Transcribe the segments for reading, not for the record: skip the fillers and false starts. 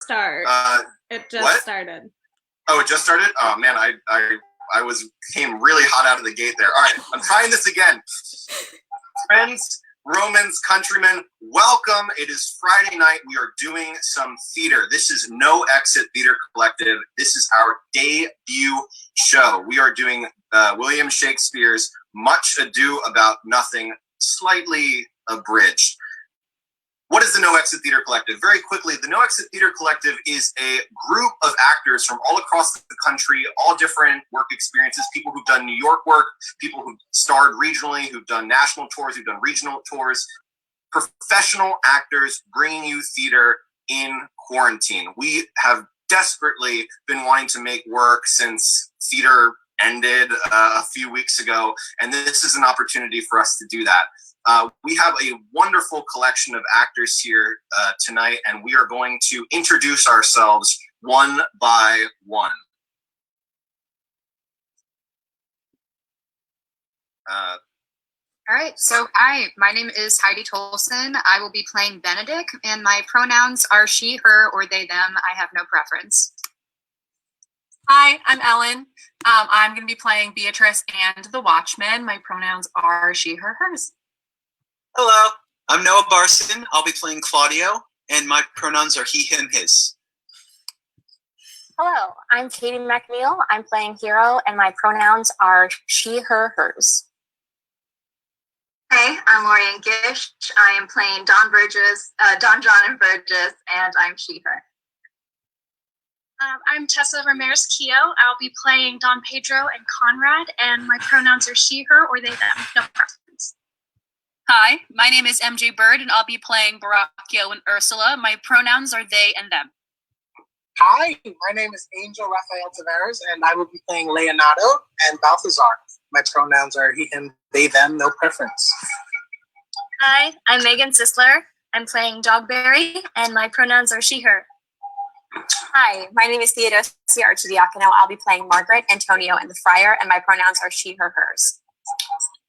start. It just what? started. Oh, it just started? Oh man, I came really hot out of the gate there. All right, I'm trying this again. Friends, Romans, countrymen, welcome. It is Friday night. We are doing some theater. This is No Exit Theater Collective. This is our debut show. We are doing William Shakespeare's Much Ado About Nothing, slightly abridged. What is the No Exit Theater Collective? Very quickly, the No Exit Theater Collective is a group of actors from all across the country, all different work experiences, people who've done New York work, people who've starred regionally, who've done national tours, who've done regional tours, professional actors bringing you theater in quarantine. We have desperately been wanting to make work since theater ended a few weeks ago, and this is an opportunity for us to do that. We have a wonderful collection of actors here tonight, and we are going to introduce ourselves one by one. All right, so hi, my name is Heidi Tolson. I will be playing Benedick, and my pronouns are she, her, or they, them. I have no preference. Hi, I'm Ellen. I'm going to be playing Beatrice and the Watchmen. My pronouns are she, her, hers. Hello, I'm Noah Barson. I'll be playing Claudio, and my pronouns are he, him, his. Hello, I'm Caity MacNeil. I'm playing Hero, and my pronouns are she, her, hers. Hey, I'm Lorian Gish. I am playing Don John and Verges, and I'm she, her. I'm Tessa Ramirez Keough. I'll be playing Don Pedro and Conrade, and my pronouns are she, her, or they, them. No preference. Hi, my name is MJ Bird, and I'll be playing Borachio and Ursula. My pronouns are they and them. Hi, my name is Angel Rafael Tavarez, and I will be playing Leonato and Balthasar. My pronouns are he, him, they, them, no preference. Hi, I'm Meagan Sisler. I'm playing Dogberry, and my pronouns are she, her. Hi, my name is Theodosia Arcidiacono. I'll be playing Margaret, Antonio, and the Friar, and my pronouns are she, her, hers.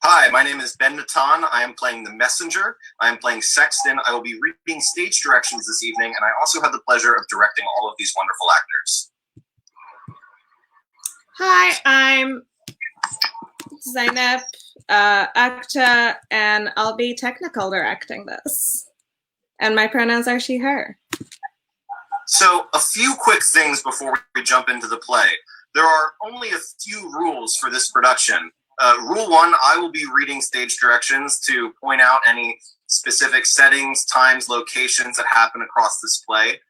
Hi, my name is Ben Natan. I am playing the Messenger. I am playing Sexton. I will be reading stage directions this evening, and I also have the pleasure of directing all of these wonderful actors. Hi, I'm Zainab, actor, and I'll be technical directing this. And my pronouns are she, her. So, a few quick things before we jump into the play. There are only a few rules for this production. Rule 1, I will be reading stage directions to point out any specific settings, times, locations that happen across this play.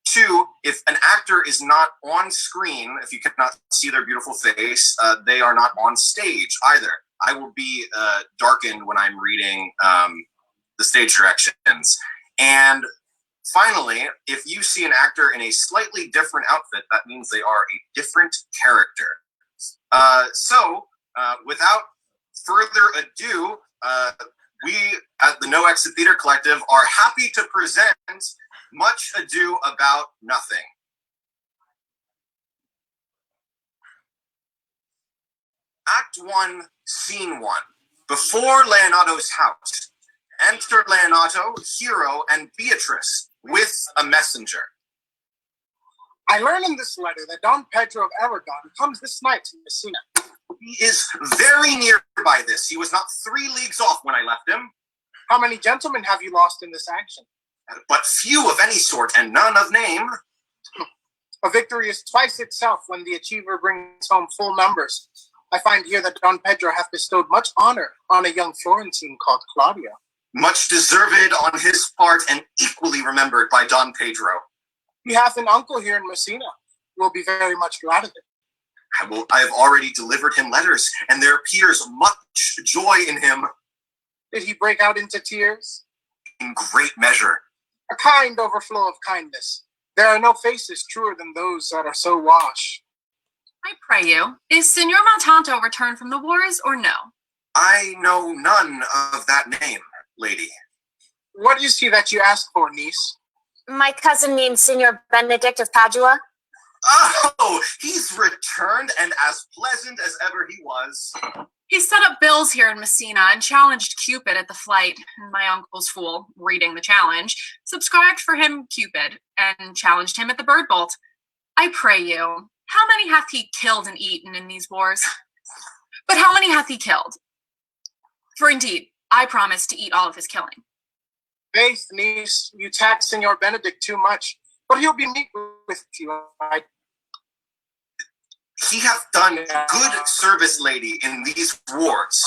2, if an actor is not on screen, if you cannot see their beautiful face, they are not on stage either. I will be darkened when I'm reading the stage directions. And finally, if you see an actor in a slightly different outfit, that means they are a different character. Without further ado, we at the No Exit Theater Collective are happy to present Much Ado About Nothing. Act 1, Scene 1. Before Leonato's house, enter Leonato, Hero, and Beatrice with a messenger. I learn in this letter that Don Pedro of Aragon comes this night to Messina. He is very near by this. He was not 3 leagues off when I left him. How many gentlemen have you lost in this action? But few of any sort, and none of name. A victory is twice itself when the achiever brings home full numbers. I find here that Don Pedro hath bestowed much honor on a young Florentine called Claudio. Much deserved on his part, and equally remembered by Don Pedro. He hath an uncle here in Messina, who will be very much glad of it. I have already delivered him letters, and there appears much joy in him. Did he break out into tears? In great measure. A kind overflow of kindness. There are no faces truer than those that are so washed. I pray you, is Signor Montanto returned from the wars or no? I know none of that name, lady. What is he that you ask for, niece? My cousin means Signor Benedick of Padua. Oh, he's returned and as pleasant as ever he was. He set up bills here in Messina and challenged Cupid at the flight. My uncle's fool, reading the challenge, subscribed for him Cupid and challenged him at the Bird Bolt. I pray you, how many hath he killed and eaten in these wars? But how many hath he killed? For indeed, I promise to eat all of his killing. Faith, niece, you tax Senor Benedick too much, but he'll be meek with you. He hath done good service, lady, in these wars.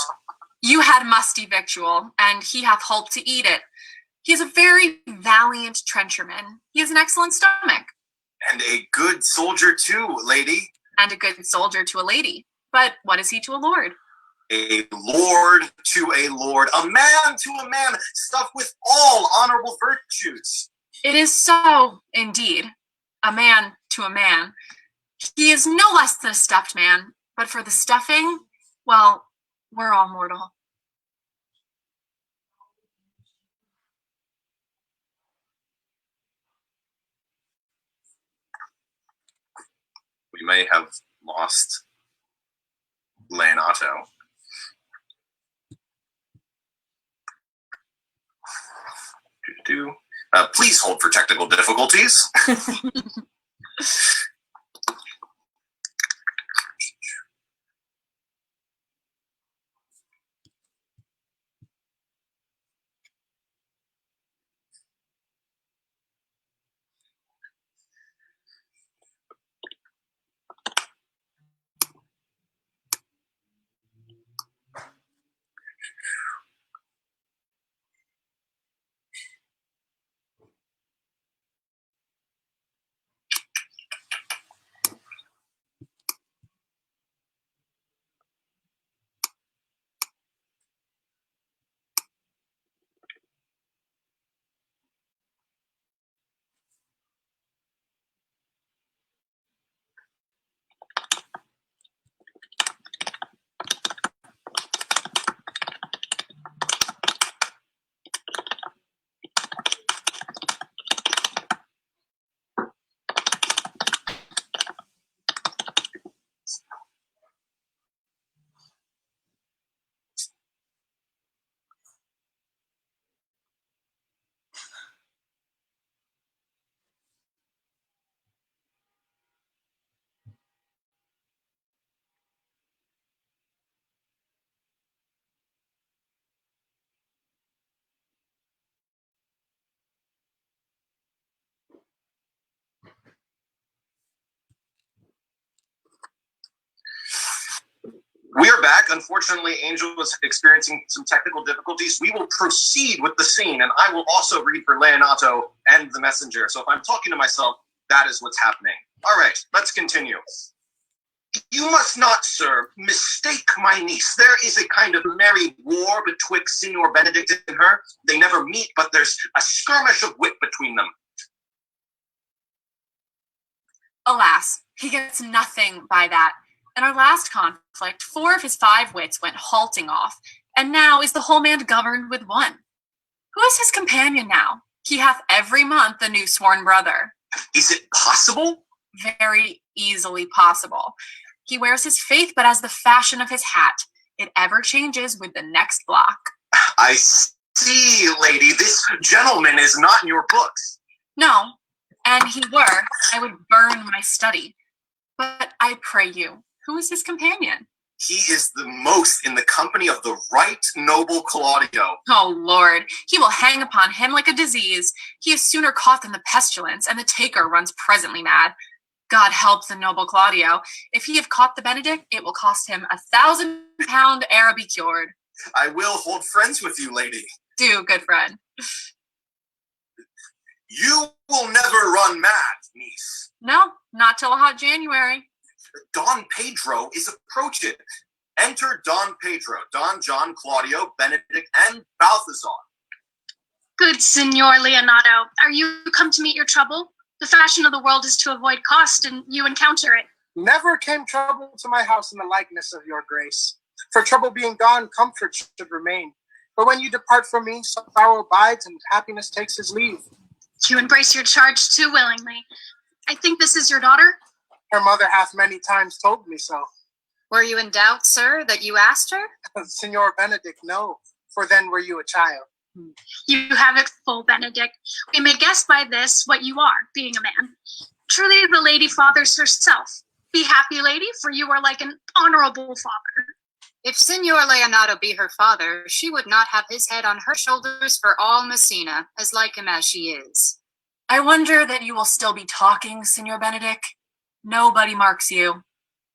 You had musty victual, and he hath holp to eat it. He is a very valiant trencherman. He has an excellent stomach. And a good soldier too, lady. And a good soldier to a lady. But what is he to a lord? A lord to a lord, a man to a man, stuffed with all honorable virtues. It is so, indeed, a man to a man. He is no less than a stuffed man, but for the stuffing, well, we're all mortal. We may have lost Leonato. Please hold for technical difficulties. We are back. Unfortunately, Angel was experiencing some technical difficulties. We will proceed with the scene, and I will also read for Leonato and the messenger. So if I'm talking to myself, that is what's happening. All right, let's continue. You must not, sir, mistake my niece. There is a kind of merry war betwixt Signor Benedict and her. They never meet, but there's a skirmish of wit between them. Alas, he gets nothing by that. In our last conflict, 4 of his 5 wits went halting off, and now is the whole man governed with 1. Who is his companion now? He hath every month a new sworn brother. Is it possible? Very easily possible. He wears his faith but as the fashion of his hat. It ever changes with the next block. I see, lady. This gentleman is not in your books. No, and he were, I would burn my study. But I pray you, who is his companion? He is the most in the company of the right noble Claudio. Oh, Lord, he will hang upon him like a disease. He is sooner caught than the pestilence, and the taker runs presently mad. God help the noble Claudio. If he have caught the Benedick, it will cost him £1,000 ere be cured. I will hold friends with you, lady. Do, good friend. You will never run mad, niece. No, not till a hot January. Don Pedro is approaching. Enter Don Pedro, Don John, Claudio, Benedick, and Balthasar. Good Signor Leonato, are you come to meet your trouble? The fashion of the world is to avoid cost, and you encounter it. Never came trouble to my house in the likeness of your grace. For trouble being gone, comfort should remain. But when you depart from me, sorrow abides, and happiness takes his leave. You embrace your charge too willingly. I think this is your daughter? Her mother hath many times told me so. Were you in doubt, sir, that you asked her? Signor Benedick, no, for then were you a child. You have it full, Benedick. We may guess by this what you are, being a man. Truly the lady fathers herself. Be happy, lady, for you are like an honorable father. If Signor Leonato be her father, she would not have his head on her shoulders for all Messina, as like him as she is. I wonder that you will still be talking, Signor Benedick. Nobody marks you.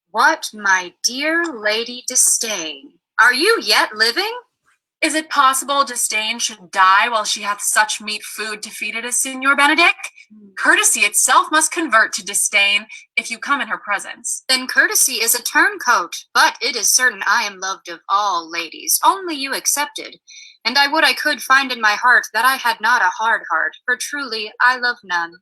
What, my dear Lady Disdain? Are you yet living? Is it possible Disdain should die while she hath such meet food to feed it as Signor Benedick? Courtesy itself must convert to disdain if you come in her presence. Then courtesy is a turncoat, but it is certain I am loved of all ladies, only you excepted. And I would I could find in my heart that I had not a hard heart, for truly I love none.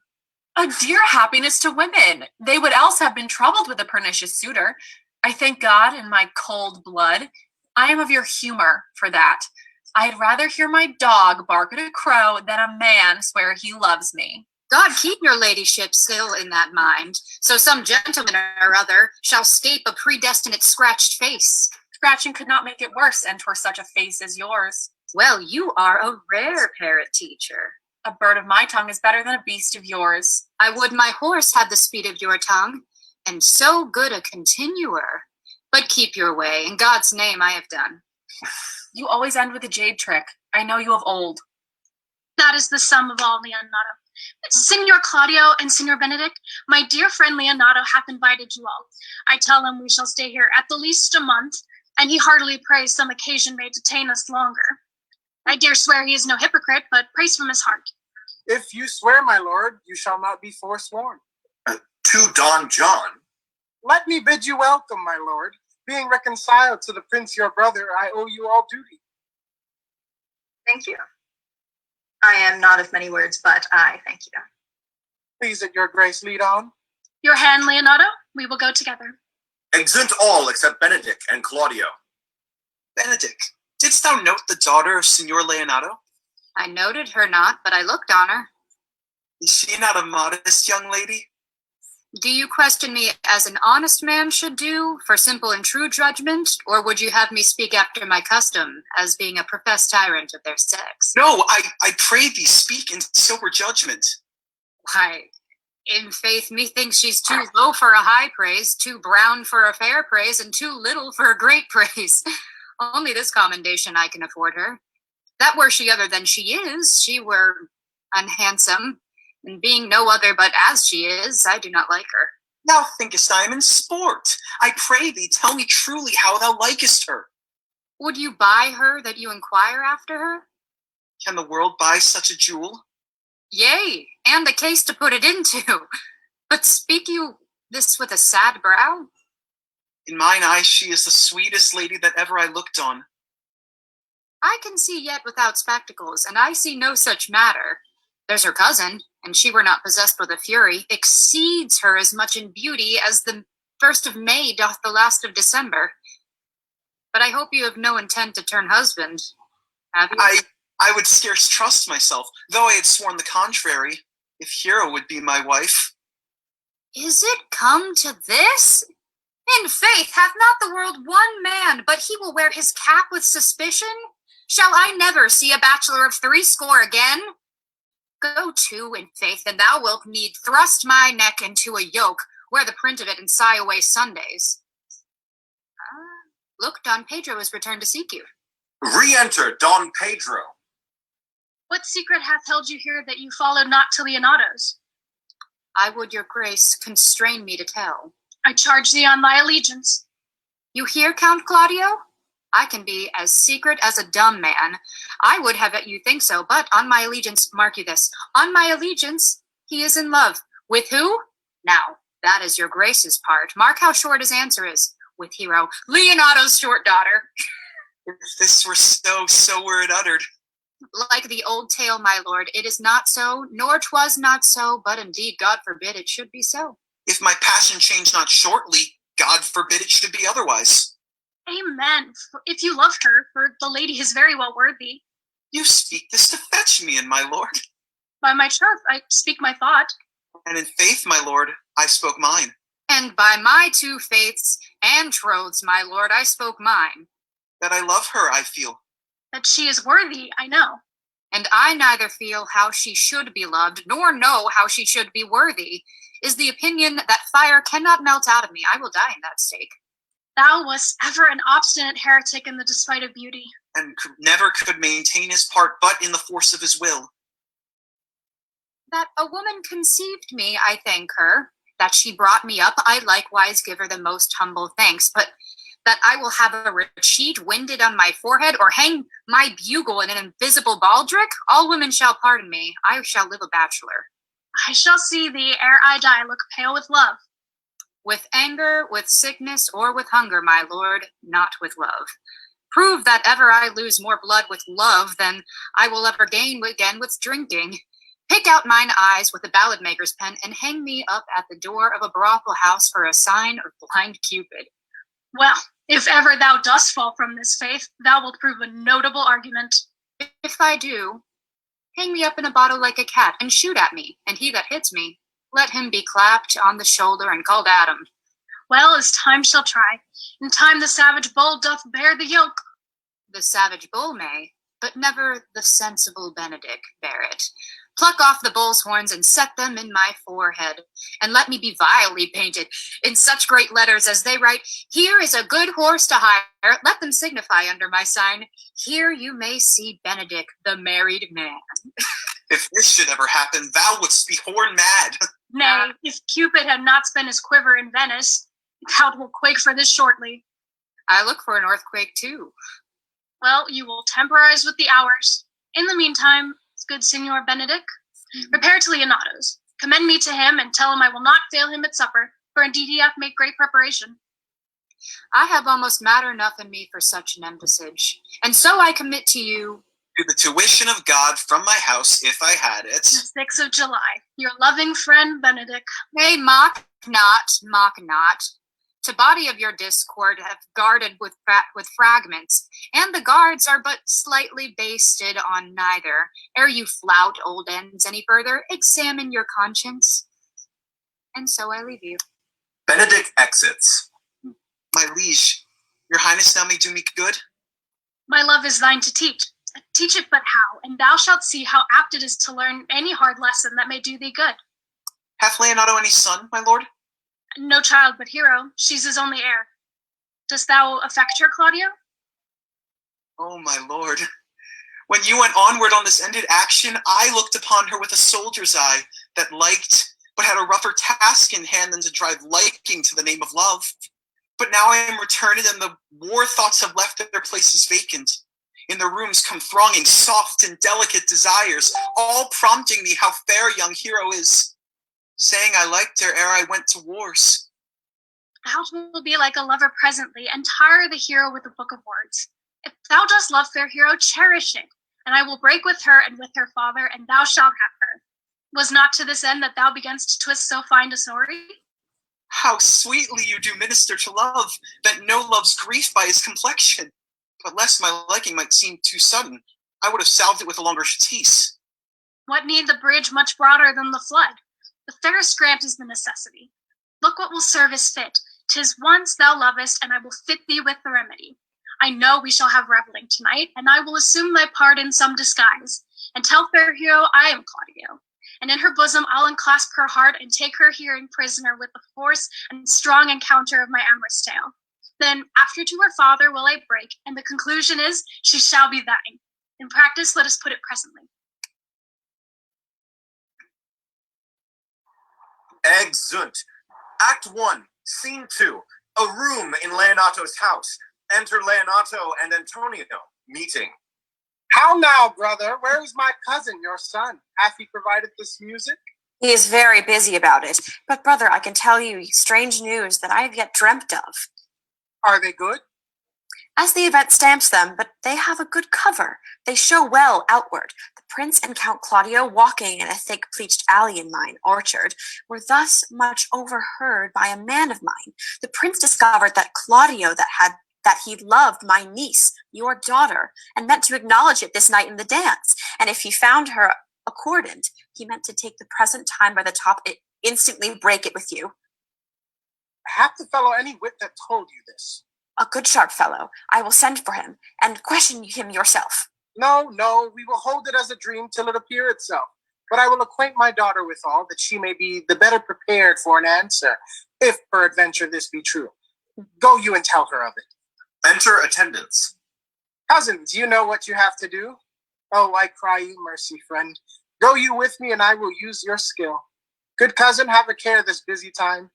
A dear happiness to women. They would else have been troubled with a pernicious suitor. I thank God in my cold blood. I am of your humor for that. I'd rather hear my dog bark at a crow than a man swear he loves me. God keep your ladyship still in that mind, so some gentleman or other shall scape a predestinate scratched face. Scratching could not make it worse, and 'twere such a face as yours. Well, you are a rare parrot teacher. A bird of my tongue is better than a beast of yours. I would my horse had the speed of your tongue, and so good a continuer. But keep your way. In God's name I have done. You always end with a jade trick. I know you of old. That is the sum of all, Leonato. Signor Claudio and Signor Benedick, my dear friend Leonato hath invited you all. I tell him we shall stay here at the least a month, and he heartily prays some occasion may detain us longer. I dare swear he is no hypocrite, but prays from his heart. If you swear, my lord, you shall not be forsworn. To Don John? Let me bid you welcome, my lord. Being reconciled to the prince your brother, I owe you all duty. Thank you. I am not of many words, but I thank you. Please at your grace lead on. Your hand, Leonato, we will go together. Exeunt all except Benedick and Claudio. Benedick, didst thou note the daughter of Signor Leonato? I noted her not, but I looked on her. Is she not a modest young lady? Do you question me as an honest man should do, for simple and true judgment, or would you have me speak after my custom, as being a professed tyrant of their sex? No, I pray thee speak in sober judgment. Why, in faith, methinks she's too low for a high praise, too brown for a fair praise, and too little for a great praise. Only this commendation I can afford her. That were she other than she is, she were unhandsome, and being no other but as she is, I do not like her. Thou thinkest I am in sport. I pray thee, tell me truly how thou likest her. Would you buy her that you inquire after her? Can the world buy such a jewel? Yea, and the case to put it into. But speak you this with a sad brow? In mine eyes she is the sweetest lady that ever I looked on. I can see yet without spectacles, and I see no such matter. There's her cousin, and she were not possessed with a fury, exceeds her as much in beauty as the 1st of May doth the last of December. But I hope you have no intent to turn husband, have you? I would scarce trust myself, though I had sworn the contrary, if Hero would be my wife. Is it come to this? In faith, hath not the world one man, but he will wear his cap with suspicion? Shall I never see a bachelor of 80 again? Go to, in faith, and thou wilt need thrust my neck into a yoke, wear the print of it, and sigh away Sundays. Look, Don Pedro has returned to seek you. Re-enter Don Pedro. What secret hath held you here that you followed not to Leonato's? I would your grace constrain me to tell. I charge thee on my allegiance. You hear, Count Claudio? I can be as secret as a dumb man. I would have it you think so, but on my allegiance, mark you this, on my allegiance, he is in love. With who? Now, that is your grace's part. Mark how short his answer is. With Hero, Leonato's short daughter. If this were so, so were it uttered. Like the old tale, my lord, it is not so, nor 'twas not so, but indeed, God forbid it should be so. If my passion change not shortly, God forbid it should be otherwise. Amen. If you love her, for the lady is very well worthy. You speak this to fetch me in, my lord. By my troth, I speak my thought. And in faith, my lord, I spoke mine. And by my 2 faiths, And troths, my lord, I spoke mine. That I love her, I feel. That she is worthy, I know. And I neither feel how she should be loved, nor know how she should be worthy. Is the opinion that fire cannot melt out of me. I will die in that stake. Thou wast ever an obstinate heretic in the despite of beauty. And never could maintain his part but in the force of his will. That a woman conceived me, I thank her. That she brought me up, I likewise give her the most humble thanks. But that I will have a sheet winded on my forehead, or hang my bugle in an invisible baldric, all women shall pardon me. I shall live a bachelor. I shall see thee, ere I die, look pale with love. With anger, with sickness, or with hunger, my lord, not with love. Prove that ever I lose more blood with love than I will ever gain again with drinking. Pick out mine eyes with a ballad maker's pen, and hang me up at the door of a brothel house for a sign of blind Cupid. Well, if ever thou dost fall from this faith, thou wilt prove a notable argument. If I do, hang me up in a bottle like a cat, and shoot at me, and he that hits me, let him be clapped on the shoulder and called Adam. Well, as time shall try, in time the savage bull doth bear the yoke. The savage bull may, but never the sensible Benedick bear it. Pluck off the bull's horns and set them in my forehead, and let me be vilely painted in such great letters as they write, Here is a good horse to hire, let them signify under my sign, Here you may see Benedick, the married man. If this should ever happen, thou wouldst be horn mad. Nay, if Cupid had not spent his quiver in Venice, thou wilt quake for this shortly. I look for an earthquake too. Well, you will temporize with the hours. In the meantime, good Signor Benedick, repair to Leonato's. Commend me to him, and tell him I will not fail him at supper, for indeed he hath made great preparation. I have almost matter enough in me for such an embassage, and so I commit to you to the tuition of God from my house, if I had it. The 6th of July, your loving friend Benedick. Nay, mock not, mock not. To body of your discord have guarded with fragments, and the guards are but slightly basted on neither. Ere you flout old ends any further, examine your conscience. And so I leave you. Benedick exits. My liege, your highness now may do me good. My love is thine to teach. Teach it but how, and thou shalt see how apt it is to learn any hard lesson that may do thee good. Hath Leonato any son, my lord? No child but Hero. She's his only heir. Dost thou affect her, Claudio? Oh, my lord. When you went onward on this ended action, I looked upon her with a soldier's eye that liked, but had a rougher task in hand than to drive liking to the name of love. But now I am returned, and the war thoughts have left their places vacant. In the rooms come thronging soft and delicate desires, all prompting me how fair young Hero is. Saying I liked her ere I went to wars. Thou wilt be like a lover presently, and tire the hero with a book of words. If thou dost love fair Hero, cherish it, and I will break with her and with her father, and thou shalt have her. Was not to this end that thou beganst to twist so fine a story? How sweetly you do minister to love, that no loves grief by his complexion. But lest my liking might seem too sudden, I would have salved it with a longer treatise. What need the bridge much broader than the flood? The fairest grant is the necessity. Look what will serve as fit. 'Tis once thou lovest, and I will fit thee with the remedy. I know we shall have reveling tonight, and I will assume thy part in some disguise, and tell fair Hero I am Claudio. And in her bosom I'll enclasp her heart, and take her hearing prisoner with the force and strong encounter of my amorous tale. Then after to her father will I break, and the conclusion is she shall be thine. In practice let us put it presently. Exeunt. Act 1, Scene 2. A room in Leonato's house. Enter Leonato and Antonio, meeting. How now, brother? Where is my cousin, your son? Hath he provided this music? He is very busy about it. But, brother, I can tell you strange news that I have yet dreamt of. Are they good? As the event stamps them, but they have a good cover. They show well outward. The Prince and Count Claudio, walking in a thick pleached alley in mine orchard, were thus much overheard by a man of mine. The Prince discovered that Claudio that he loved my niece, your daughter, and meant to acknowledge it this night in the dance. And if he found her accordant, he meant to take the present time by the top and instantly break it with you. Hath the fellow any wit that told you this? A good sharp fellow. I will send for him, and question him yourself. No, we will hold it as a dream till it appear itself. But I will acquaint my daughter withal, that she may be the better prepared for an answer, if peradventure this be true. Go you and tell her of it. Enter attendants. Cousins, you know what you have to do. Oh, I cry you mercy, friend. Go you with me, and I will use your skill. Good cousin, have a care this busy time.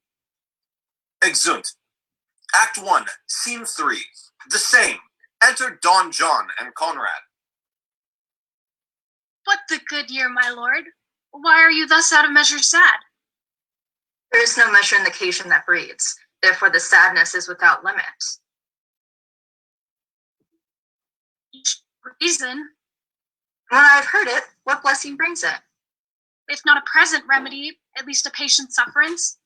Exeunt. Act 1, Scene 3. The same. Enter Don John and Conrad. What the good year, my lord? Why are you thus out of measure sad? There is no measure in the occasion that breeds. Therefore the sadness is without limit. Reason? When I have heard it, what blessing brings it? If not a present remedy, at least a patient sufferance.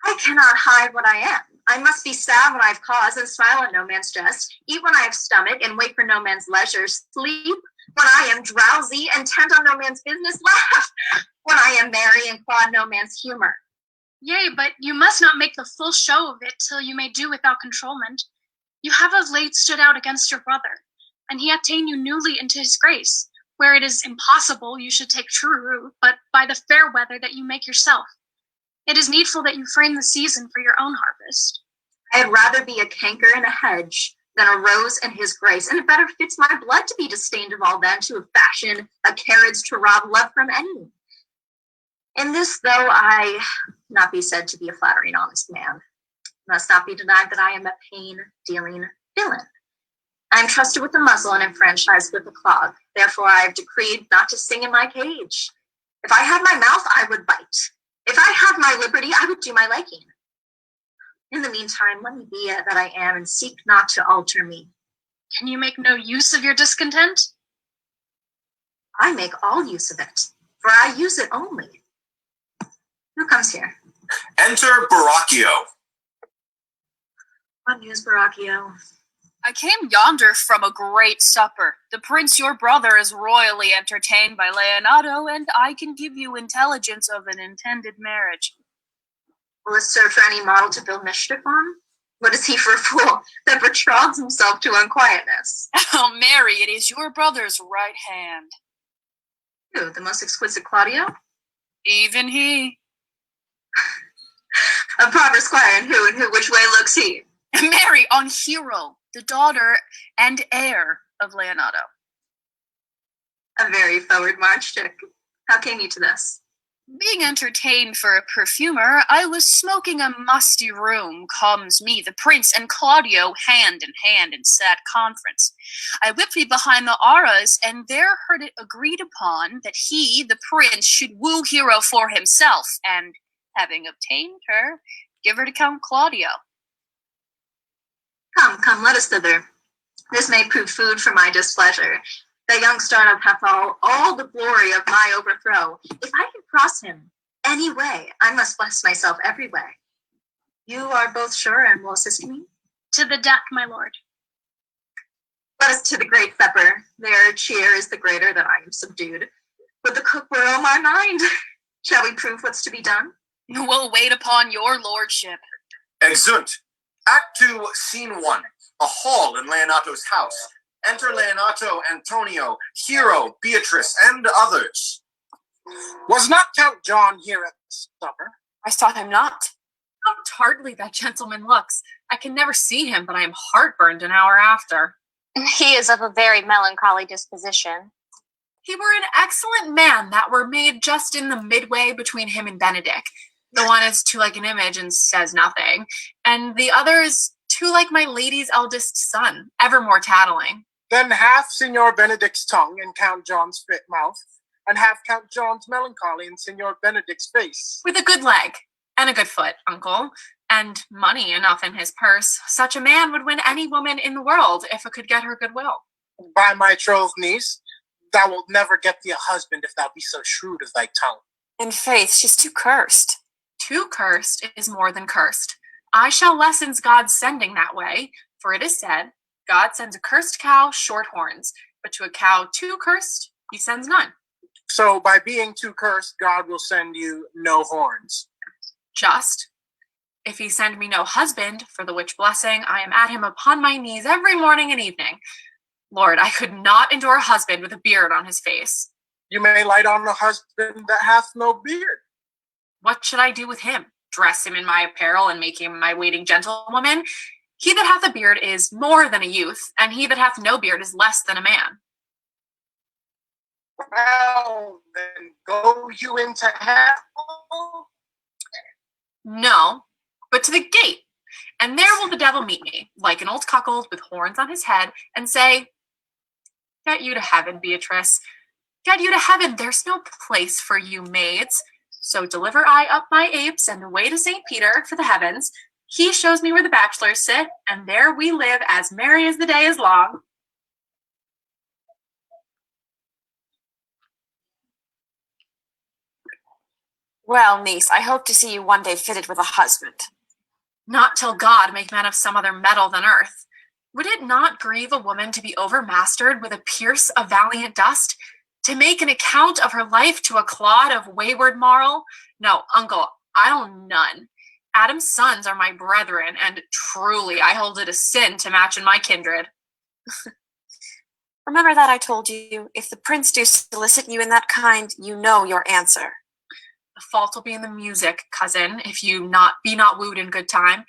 I cannot hide what I am. I must be sad when I have cause and smile at no man's jest, eat when I have stomach and wait for no man's leisure, sleep when I am drowsy and tend on no man's business, laugh when I am merry and claud no man's humor. Yea, but you must not make the full show of it till you may do without controlment. You have of late stood out against your brother, and he hath ta'en you newly into his grace, where it is impossible you should take true root, but by the fair weather that you make yourself. It is needful that you frame the season for your own harvest. I had rather be a canker in a hedge than a rose in his grace, and it better fits my blood to be disdained of all than to have fashioned a carriage to rob love from any. In this, though I not be said to be a flattering honest man, must not be denied that I am a pain-dealing villain. I am trusted with a muzzle and enfranchised with a clog. Therefore I have decreed not to sing in my cage. If I had my mouth, I would bite. If I had my liberty, I would do my liking. In the meantime, let me be that I am, and seek not to alter me. Can you make no use of your discontent? I make all use of it, for I use it only. Who comes here? Enter Borachio. What news, Borachio? I came yonder from a great supper. The prince your brother is royally entertained by Leonato, and I can give you intelligence of an intended marriage. Will it serve for any model to build mischief on? What is he for a fool that betroths himself to unquietness? Oh, Mary, it is your brother's right hand. Who, the most exquisite Claudio? Even he. A proper squire, and who, which way looks he? Mary, on Hero, the daughter and heir of Leonato. A very forward march, Dick. How came you to this? Being entertained for a perfumer, I was smoking a musty room, comes me, the prince, and Claudio hand in hand in sad conference. I whipped me behind the arras, and there heard it agreed upon that he, the prince, should woo Hero for himself, and, having obtained her, give her to Count Claudio. Come, let us thither. This may prove food for my displeasure. The young startup hath all the glory of my overthrow. If I can cross him any way, I must bless myself every way. You are both sure and will assist me? To the death, my lord. Let us to the great supper. Their cheer is the greater that I am subdued. Would the cook were on my mind. Shall we prove what's to be done? We'll wait upon your lordship. Exeunt. Act 2, Scene 1. A hall in Leonato's house. Enter Leonato, Antonio, Hero, Beatrice, and others. Was not Count John here at the supper? I saw him not. How tartly that gentleman looks. I can never see him, but I am heartburned an hour after. He is of a very melancholy disposition. He were an excellent man that were made just in the midway between him and Benedick. The one is too like an image and says nothing, and the other is too like my lady's eldest son, evermore tattling. Then half Signor Benedick's tongue in Count John's fit mouth, and half Count John's melancholy in Signor Benedick's face. With a good leg, and a good foot, uncle, and money enough in his purse. Such a man would win any woman in the world if it could get her goodwill. By my troth, niece, thou wilt never get thee a husband if thou be so shrewd of thy tongue. In faith, she's too cursed. Too cursed is more than cursed. I shall lessen God's sending that way, for it is said, God sends a cursed cow short horns, but to a cow too cursed, he sends none. So by being too cursed, God will send you no horns. Just. If he send me no husband, for the which blessing I am at him upon my knees every morning and evening. Lord, I could not endure a husband with a beard on his face. You may light on a husband that hath no beard. What should I do with him? Dress him in my apparel and make him my waiting gentlewoman? He that hath a beard is more than a youth, and he that hath no beard is less than a man. Well, then go you into hell? No, but to the gate, and there will the devil meet me, like an old cuckold with horns on his head, and say, Get you to heaven, Beatrice. Get you to heaven, there's no place for you maids. So deliver I up my apes and away to St. Peter for the heavens. He shows me where the bachelors sit, and there we live as merry as the day is long. Well, niece, I hope to see you one day fitted with a husband. Not till God make men of some other metal than earth. Would it not grieve a woman to be overmastered with a pierce of valiant dust, to make an account of her life to a clod of wayward marl? No, uncle, I'll none. Adam's sons are my brethren, and truly I hold it a sin to match in my kindred. Remember that I told you, if the prince do solicit you in that kind, you know your answer. The fault will be in the music, cousin, if you be not wooed in good time.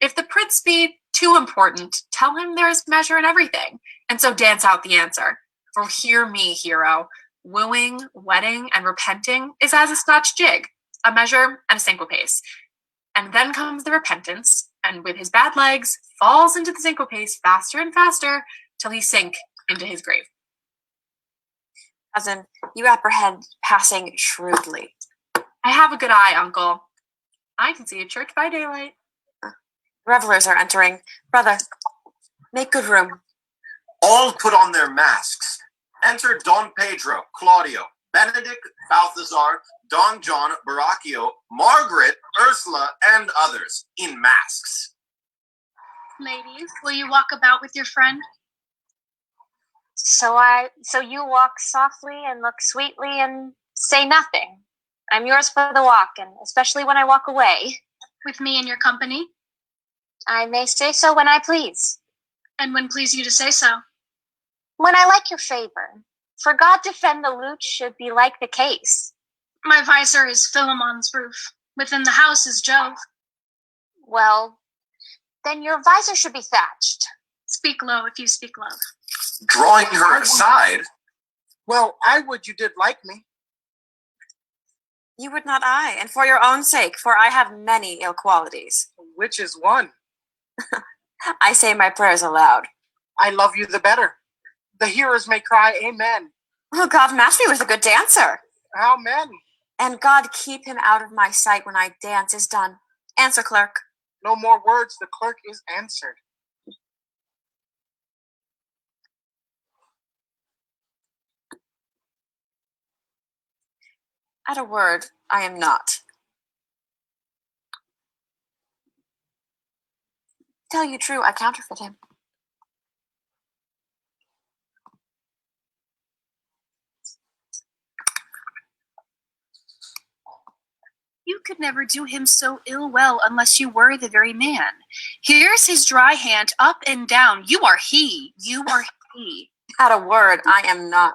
If the prince be too important, tell him there is measure in everything, and so dance out the answer. For hear me, hero, wooing, wedding, and repenting is as a Scotch jig, a measure and a syncopace. And then comes the repentance, and with his bad legs, falls into the syncopace faster and faster, till he sink into his grave. Cousin, you apprehend passing shrewdly. I have a good eye, uncle. I can see a church by daylight. Revelers are entering. Brother, make good room. All put on their masks. Enter Don Pedro, Claudio, Benedick, Balthasar, Don John, Borachio, Margaret, Ursula, and others in masks. Ladies, will you walk about with your friend? So you walk softly and look sweetly and say nothing. I'm yours for the walk, and especially when I walk away. With me in your company? I may say so when I please. And when please you to say so? When I like your favor. For God defend the lute should be like the case. My visor is Philemon's roof. Within the house is Jove. Well, then your visor should be thatched. Speak low if you speak low. Drawing her aside. Well, I would you did like me. You would not I, and for your own sake, for I have many ill qualities. Which is one? I say my prayers aloud. I love you the better. The hearers may cry amen. Oh, God match me with a good dancer. Amen. And God keep him out of my sight when I dance is done. Answer, clerk. No more words, the clerk is answered. At a word, I am not. Tell you true, I counterfeit him. You could never do him so ill well unless you were the very man. Here's his dry hand up and down. You are he. You are he. At a word, I am not.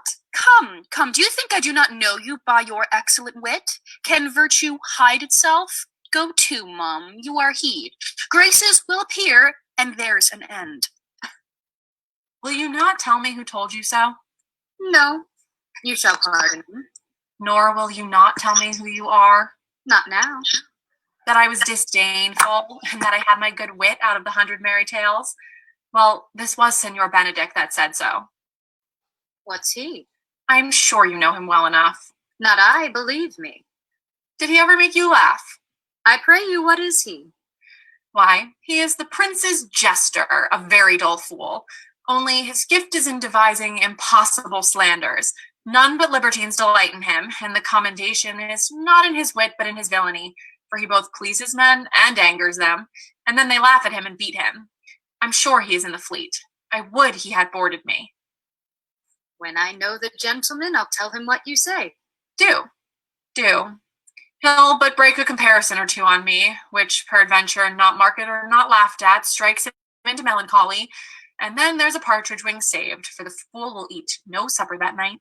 Come, do you think I do not know you by your excellent wit? Can virtue hide itself? Go to, mum, you are he. Graces will appear, and there's an end. Will you not tell me who told you so? No, you shall pardon me. Nor will you not tell me who you are? Not now. That I was disdainful, and that I had my good wit out of the 100 merry tales? Well, this was Signor Benedick that said so. What's he? I'm sure you know him well enough. Not I, believe me. Did he ever make you laugh? I pray you, what is he? Why, he is the prince's jester, a very dull fool. Only his gift is in devising impossible slanders. None but libertines delight in him, and the commendation is not in his wit, but in his villainy, for he both pleases men and angers them, and then they laugh at him and beat him. I'm sure he is in the fleet. I would he had boarded me. When I know the gentleman, I'll tell him what you say. Do. He'll but break a comparison or two on me, which peradventure not marked or not laughed at strikes him into melancholy, and then there's a partridge wing saved, for the fool will eat no supper that night.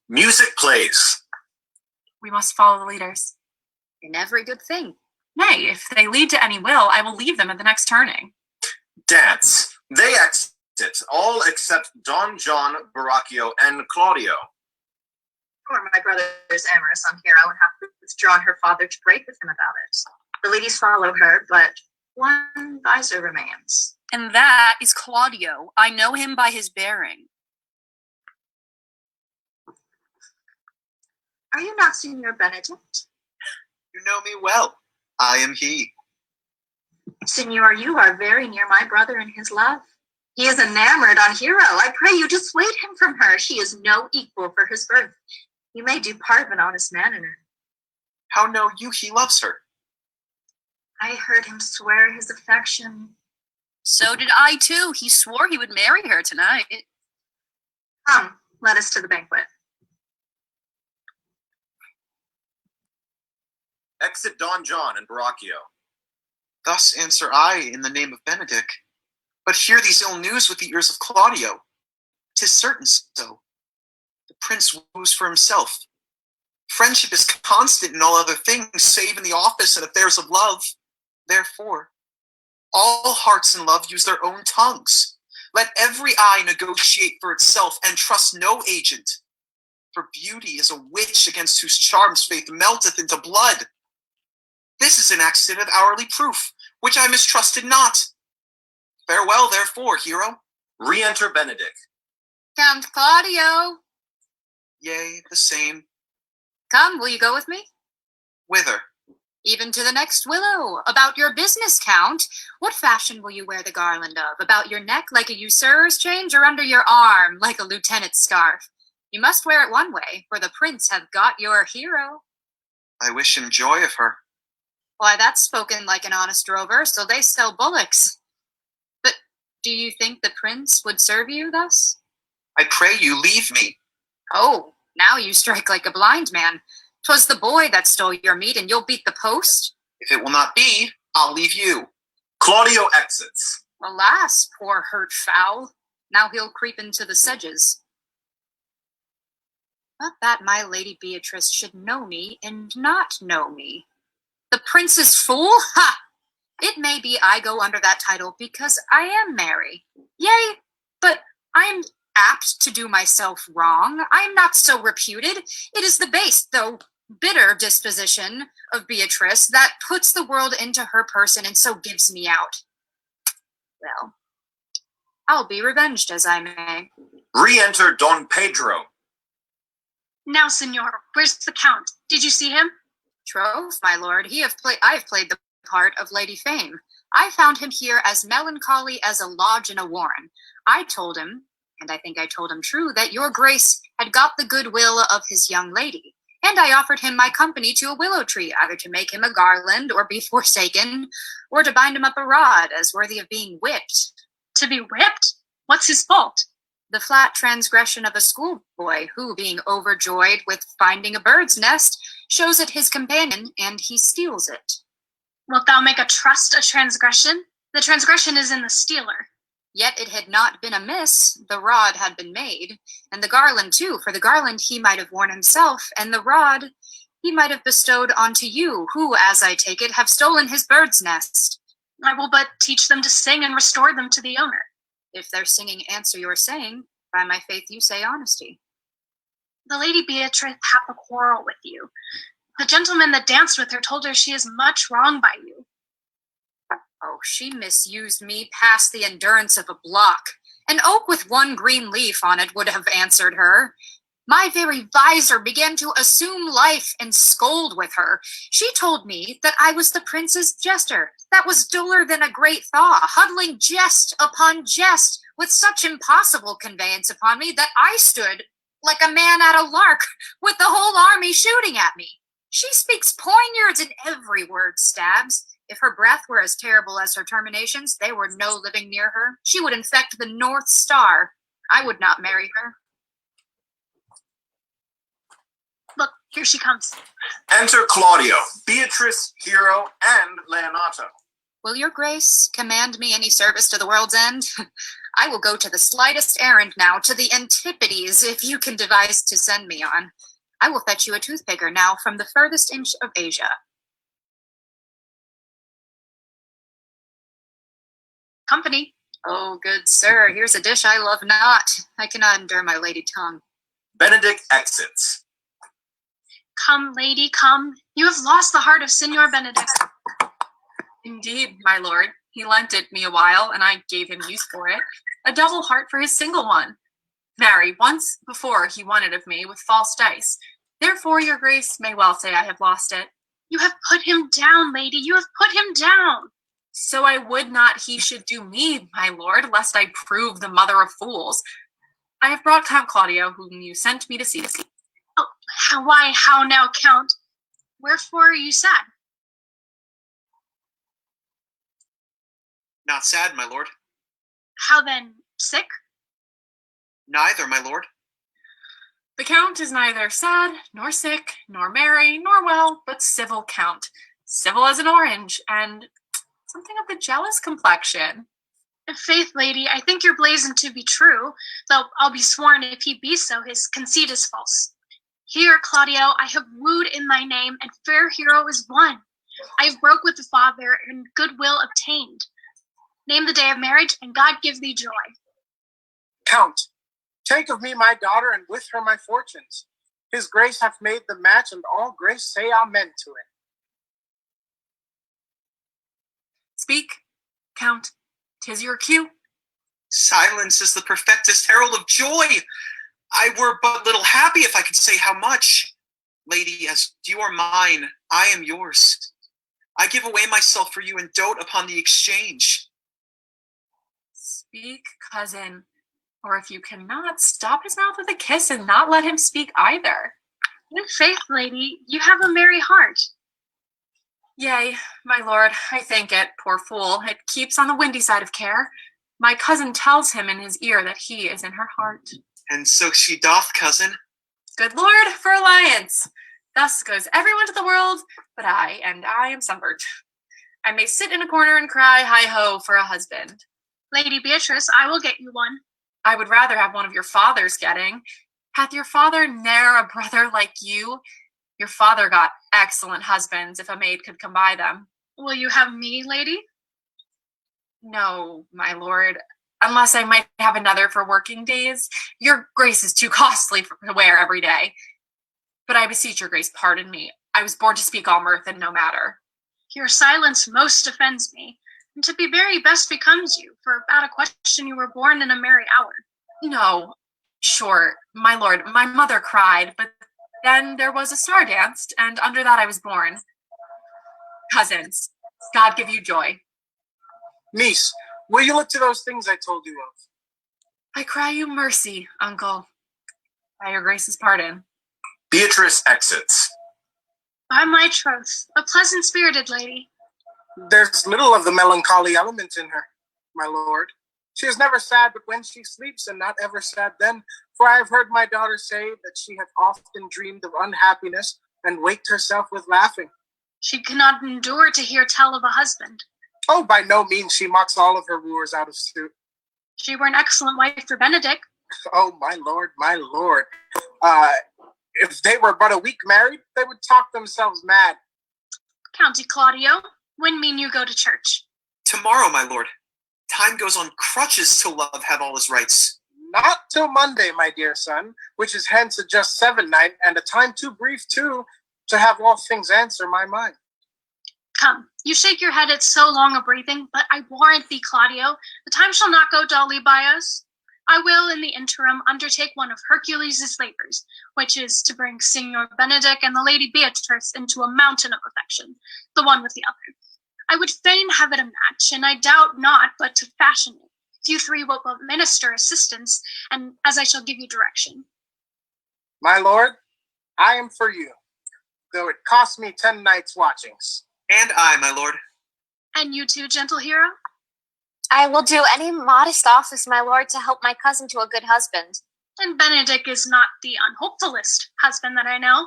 Music plays. We must follow the leaders. In every good thing. Nay, if they lead to any will, I will leave them at the next turning. Dance. They exit, all except Don John, Borachio, and Claudio. Or my brother's amorous on Hero and have withdrawn her father to break with him about it. The ladies follow her, but one visor remains. And that is Claudio. I know him by his bearing. Are you not Signor Benedict? You know me well. I am he. Signor, you are very near my brother in his love. He is enamored on Hero. I pray you dissuade him from her. She is no equal for his birth. You may do part of an honest man in her. How know you he loves her? I heard him swear his affection. So did I too. He swore he would marry her tonight. Come, let us to the banquet. Exit Don John and Borachio. Thus answer I in the name of Benedick. But hear these ill news with the ears of Claudio. 'Tis certain so. The prince woos for himself. Friendship is constant in all other things, save in the office and affairs of love. Therefore, all hearts in love use their own tongues. Let every eye negotiate for itself and trust no agent. For beauty is a witch against whose charms faith melteth into blood. This is an accident of hourly proof, which I mistrusted not. Farewell, therefore, Hero. Re-enter Benedick. Count Claudio. Yea, the same. Come, will you go with me? Whither? Even to the next willow. About your business, Count. What fashion will you wear the garland of? About your neck like a usurer's change, or under your arm like a lieutenant's scarf? You must wear it one way, for the prince hath got your hero. I wish him joy of her. Why, that's spoken like an honest rover, so they sell bullocks. But do you think the prince would serve you thus? I pray you leave me. Oh, now you strike like a blind man. 'Twas the boy that stole your meat, and you'll beat the post? If it will not be, I'll leave you. Claudio exits. Alas, poor hurt fowl. Now he'll creep into the sedges. But that my lady Beatrice should know me and not know me. The prince's fool? Ha! It may be I go under that title because I am merry. Yea, but I am apt to do myself wrong. I am not so reputed. It is the base, though bitter disposition of Beatrice that puts the world into her person and so gives me out. Well, I'll be revenged as I may. Re-enter Don Pedro. Now, Signor, where's the Count? Did you see him? Troth, my lord, I have played the part of Lady Fame. I found him here as melancholy as a lodge in a warren. I told him, and I think I told him true, that your grace had got the goodwill of his young lady, and I offered him my company to a willow tree, either to make him a garland, or be forsaken, or to bind him up a rod, as worthy of being whipped. To be whipped? What's his fault? The flat transgression of a schoolboy, who, being overjoyed with finding a bird's nest, shows it his companion, and he steals it. Wilt thou make a trust a transgression? The transgression is in the stealer. Yet it had not been amiss, the rod had been made, and the garland too, for the garland he might have worn himself, and the rod he might have bestowed onto you, who, as I take it, have stolen his bird's nest. I will but teach them to sing and restore them to the owner. If their singing answer your saying, by my faith you say honesty. The lady Beatrice hath a quarrel with you. The gentleman that danced with her told her she is much wronged by you. Oh, she misused me past the endurance of a block. An oak with one green leaf on it would have answered her. My very visor began to assume life and scold with her. She told me that I was the prince's jester, that was duller than a great thaw, huddling jest upon jest, with such impossible conveyance upon me that I stood like a man at a lark, with the whole army shooting at me. She speaks poignards, and every word stabs. If her breath were as terrible as her terminations, there were no living near her. She would infect the North Star. I would not marry her. Look, Here she comes. Enter Claudio, Beatrice, Hero, and Leonato. Will your grace command me any service to the world's end? I will go to the slightest errand now, to the Antipodes, if you can devise to send me on. I will fetch you a toothpicker now from the furthest inch of Asia. Company. Oh, good sir, here's a dish I love not. I cannot endure my lady tongue. Benedick exits. Come, lady, come. You have lost the heart of Signor Benedick. Indeed, my lord. He lent it me a while, and I gave him use for it. A double heart for his single one. Marry, once before he won it of me with false dice. Therefore your grace may well say I have lost it. You have put him down, lady. You have put him down. So I would not he should do me, my lord, lest I prove the mother of fools. I have brought Count Claudio, whom you sent me to see. Oh, how now, Count? Wherefore are you sad? Not sad, my lord. How then, sick? Neither, my lord. The Count is neither sad, nor sick, nor merry, nor well, but civil Count. Civil as an orange, and something of the jealous complexion. Faith, lady, I think your blazon to be true, though I'll be sworn if he be so, his conceit is false. Here, Claudio, I have wooed in thy name, and fair hero is won. I have broke with the father, and goodwill obtained. Name the day of marriage, and God give thee joy. Count, take of me my daughter, and with her my fortunes. His grace hath made the match, and all grace say amen to it. Speak, Count. 'Tis your cue. Silence is the perfectest herald of joy. I were but little happy if I could say how much. Lady, as you are mine, I am yours. I give away myself for you and dote upon the exchange. Speak, cousin, or if you cannot, stop his mouth with a kiss and not let him speak either. In faith, lady, you have a merry heart. Yea, my lord, I think it, poor fool. It keeps on the windy side of care. My cousin tells him in his ear that he is in her heart. And so she doth, cousin. Good lord, for alliance. Thus goes everyone to the world, but I am sunburnt. I may sit in a corner and cry, hi-ho, for a husband. Lady Beatrice, I will get you one. I would rather have one of your father's getting. Hath your father ne'er a brother like you? Your father got excellent husbands, if a maid could come by them. Will you have me, lady? No, my lord, unless I might have another for working days. Your grace is too costly to wear every day. But I beseech your grace, pardon me. I was born to speak all mirth and no matter. Your silence most offends me, and to be very best becomes you, for about a question you were born in a merry hour. No, sure, my lord, my mother cried, but then there was a star danced, and under that I was born. Cousins, God give you joy. Niece, will you look to those things I told you of? I cry you mercy, uncle. By your grace's pardon. Beatrice exits. By my troth, a pleasant-spirited lady. There's little of the melancholy element in her, my lord. She is never sad but when she sleeps, and not ever sad then, for I have heard my daughter say that she hath often dreamed of unhappiness and waked herself with laughing. She cannot endure to hear tell of a husband. Oh, by no means. She mocks all of her wooers out of suit. She were an excellent wife for Benedick. Oh, my lord, my lord. If they were but a week married, they would talk themselves mad. County Claudio, when mean you go to church? Tomorrow, my lord. Time goes on crutches till love have all his rights. Not till Monday, my dear son, which is hence a just 7 night, and a time too brief, too, to have all things answer my mind. Come, you shake your head at so long a breathing, but I warrant thee, Claudio, the time shall not go dully by us. I will, in the interim, undertake one of Hercules' labors, which is to bring Signor Benedick and the Lady Beatrice into a mountain of affection, the one with the other. I would fain have it a match, and I doubt not but to fashion it. You three will minister assistance, and as I shall give you direction. My lord, I am for you, though it cost me 10 nights' watchings. And I, my lord. And you too, gentle hero? I will do any modest office, my lord, to help my cousin to a good husband. And Benedick is not the unhopefullest husband that I know.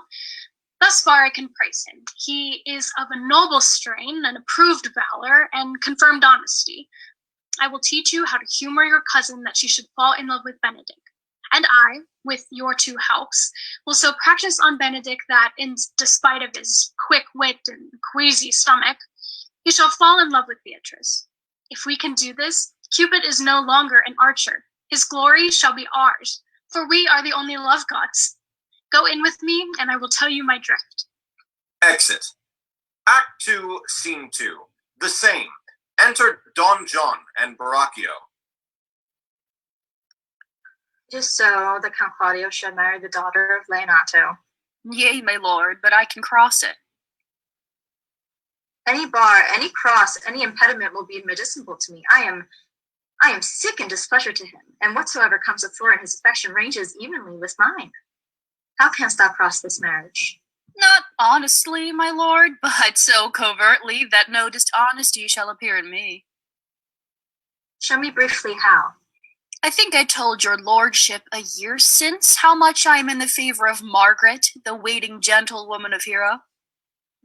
Thus far I can praise him. He is of a noble strain, and approved valor, and confirmed honesty. I will teach you how to humor your cousin that she should fall in love with Benedick. And I, with your 2 helps, will so practice on Benedick that, in despite of his quick wit and queasy stomach, he shall fall in love with Beatrice. If we can do this, Cupid is no longer an archer. His glory shall be ours, for we are the only love gods. Go in with me, and I will tell you my drift. Exit. Act 2, Scene 2. The same. Enter Don John and Borachio. It is so that Count Claudio shall marry the daughter of Leonato. Yea, my lord, but I can cross it. Any bar, any cross, any impediment will be medicinable to me. I am sick in displeasure to him, and whatsoever comes athwart his affection ranges evenly with mine. How canst thou cross this marriage? Not honestly, my lord, but so covertly that no dishonesty shall appear in me. Show me briefly how. I think I told your lordship a year since how much I am in the favor of Margaret, the waiting gentlewoman of Hero.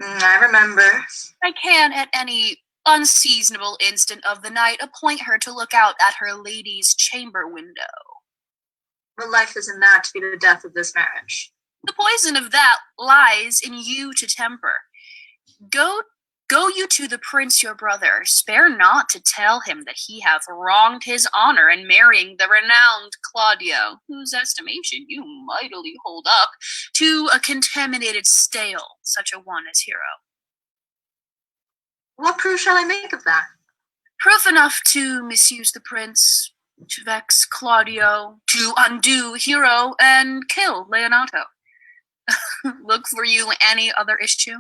I remember. I can, at any unseasonable instant of the night, appoint her to look out at her lady's chamber window. What life is in that to be the death of this marriage? The poison of that lies in you to temper. Go you to the prince your brother, spare not to tell him that he hath wronged his honor in marrying the renowned Claudio, whose estimation you mightily hold up, to a contaminated stale, such a one as Hero. What proof shall I make of that? Proof enough to misuse the prince, to vex Claudio, to undo Hero, and kill Leonato. Look for you any other issue?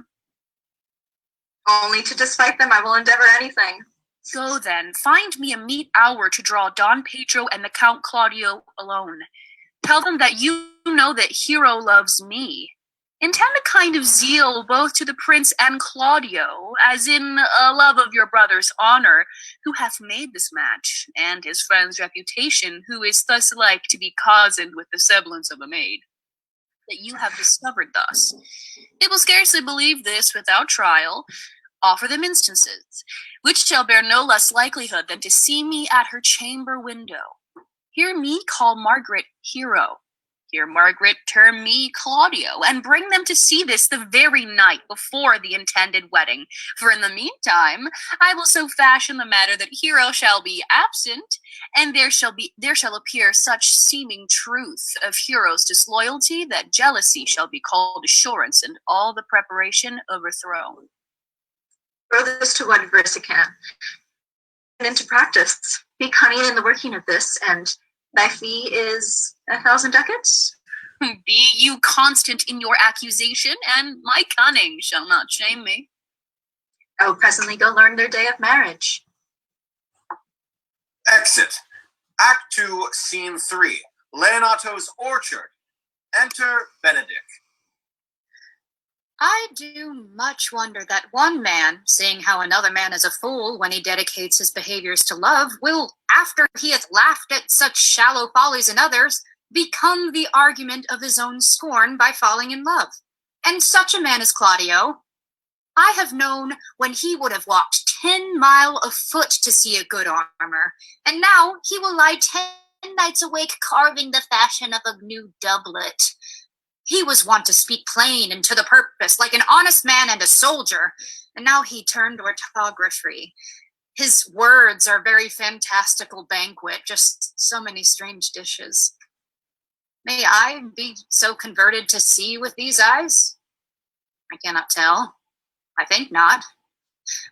Only to despite them I will endeavor anything. Go then, find me a meet hour to draw Don Pedro and the Count Claudio alone. Tell them that you know that Hero loves me. Intend a kind of zeal both to the prince and Claudio, as in a love of your brother's honor, who hath made this match, and his friend's reputation, who is thus like to be cozened with the semblance of a maid. That you have discovered thus. They will scarcely believe this without trial. Offer them instances, which shall bear no less likelihood than to see me at her chamber window. Hear me call Margaret Hero. Hear Margaret term me Claudio, and bring them to see this the very night before the intended wedding. For in the meantime, I will so fashion the matter that Hero shall be absent, and there shall appear such seeming truth of Hero's disloyalty that jealousy shall be called assurance, and all the preparation overthrown. Throw this to what verse it can, and into practice. Be cunning in the working of this, and thy fee is 1,000 ducats? Be you constant in your accusation, and my cunning shall not shame me. I will presently go learn their day of marriage. Exit. Act 2, Scene 3. Leonato's orchard. Enter Benedick. I do much wonder that one man, seeing how another man is a fool when he dedicates his behaviors to love, will, after he hath laughed at such shallow follies in others, become the argument of his own scorn by falling in love. And such a man is Claudio. I have known when he would have walked 10 miles afoot to see a good armor, and now he will lie 10 nights awake carving the fashion of a new doublet. He was wont to speak plain and to the purpose, like an honest man and a soldier, and now he turned orthography. His words are very fantastical banquet, just so many strange dishes. May I be so converted to see with these eyes? I cannot tell. I think not.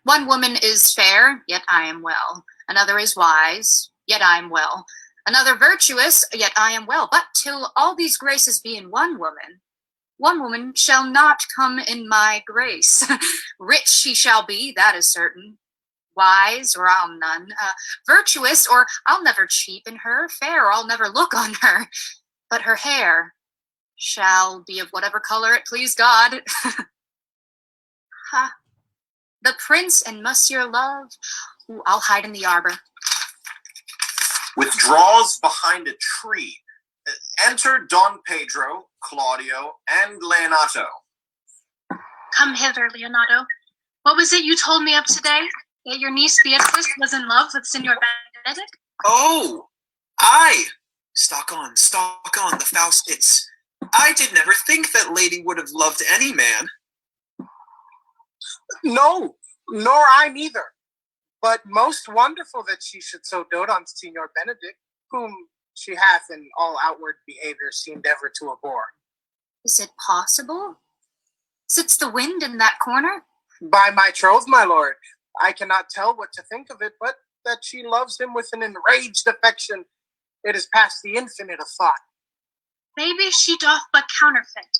One woman is fair, yet I am well. Another is wise, yet I am well. Another virtuous, yet I am well. But till all these graces be in one woman shall not come in my grace. Rich she shall be, that is certain. Wise, or I'll none. Virtuous, or I'll never cheapen her. Fair, or I'll never look on her. But her hair shall be of whatever color it please God. Ha! The prince and Monsieur Love. Ooh, I'll hide in the arbor. Withdraws behind a tree. Enter Don Pedro, Claudio, and Leonato. Come hither, Leonato. What was it you told me of today? That your niece Beatrice was in love with Signor Benedick? Oh, I. Stock on, the Faustits. I did never think that lady would have loved any man. No, nor I neither. But most wonderful that she should so dote on Signor Benedick, whom she hath in all outward behavior seemed ever to abhor. Is it possible? Sits the wind in that corner? By my troth, my lord, I cannot tell what to think of it, but that she loves him with an enraged affection. It is past the infinite of thought. Maybe she doth but counterfeit.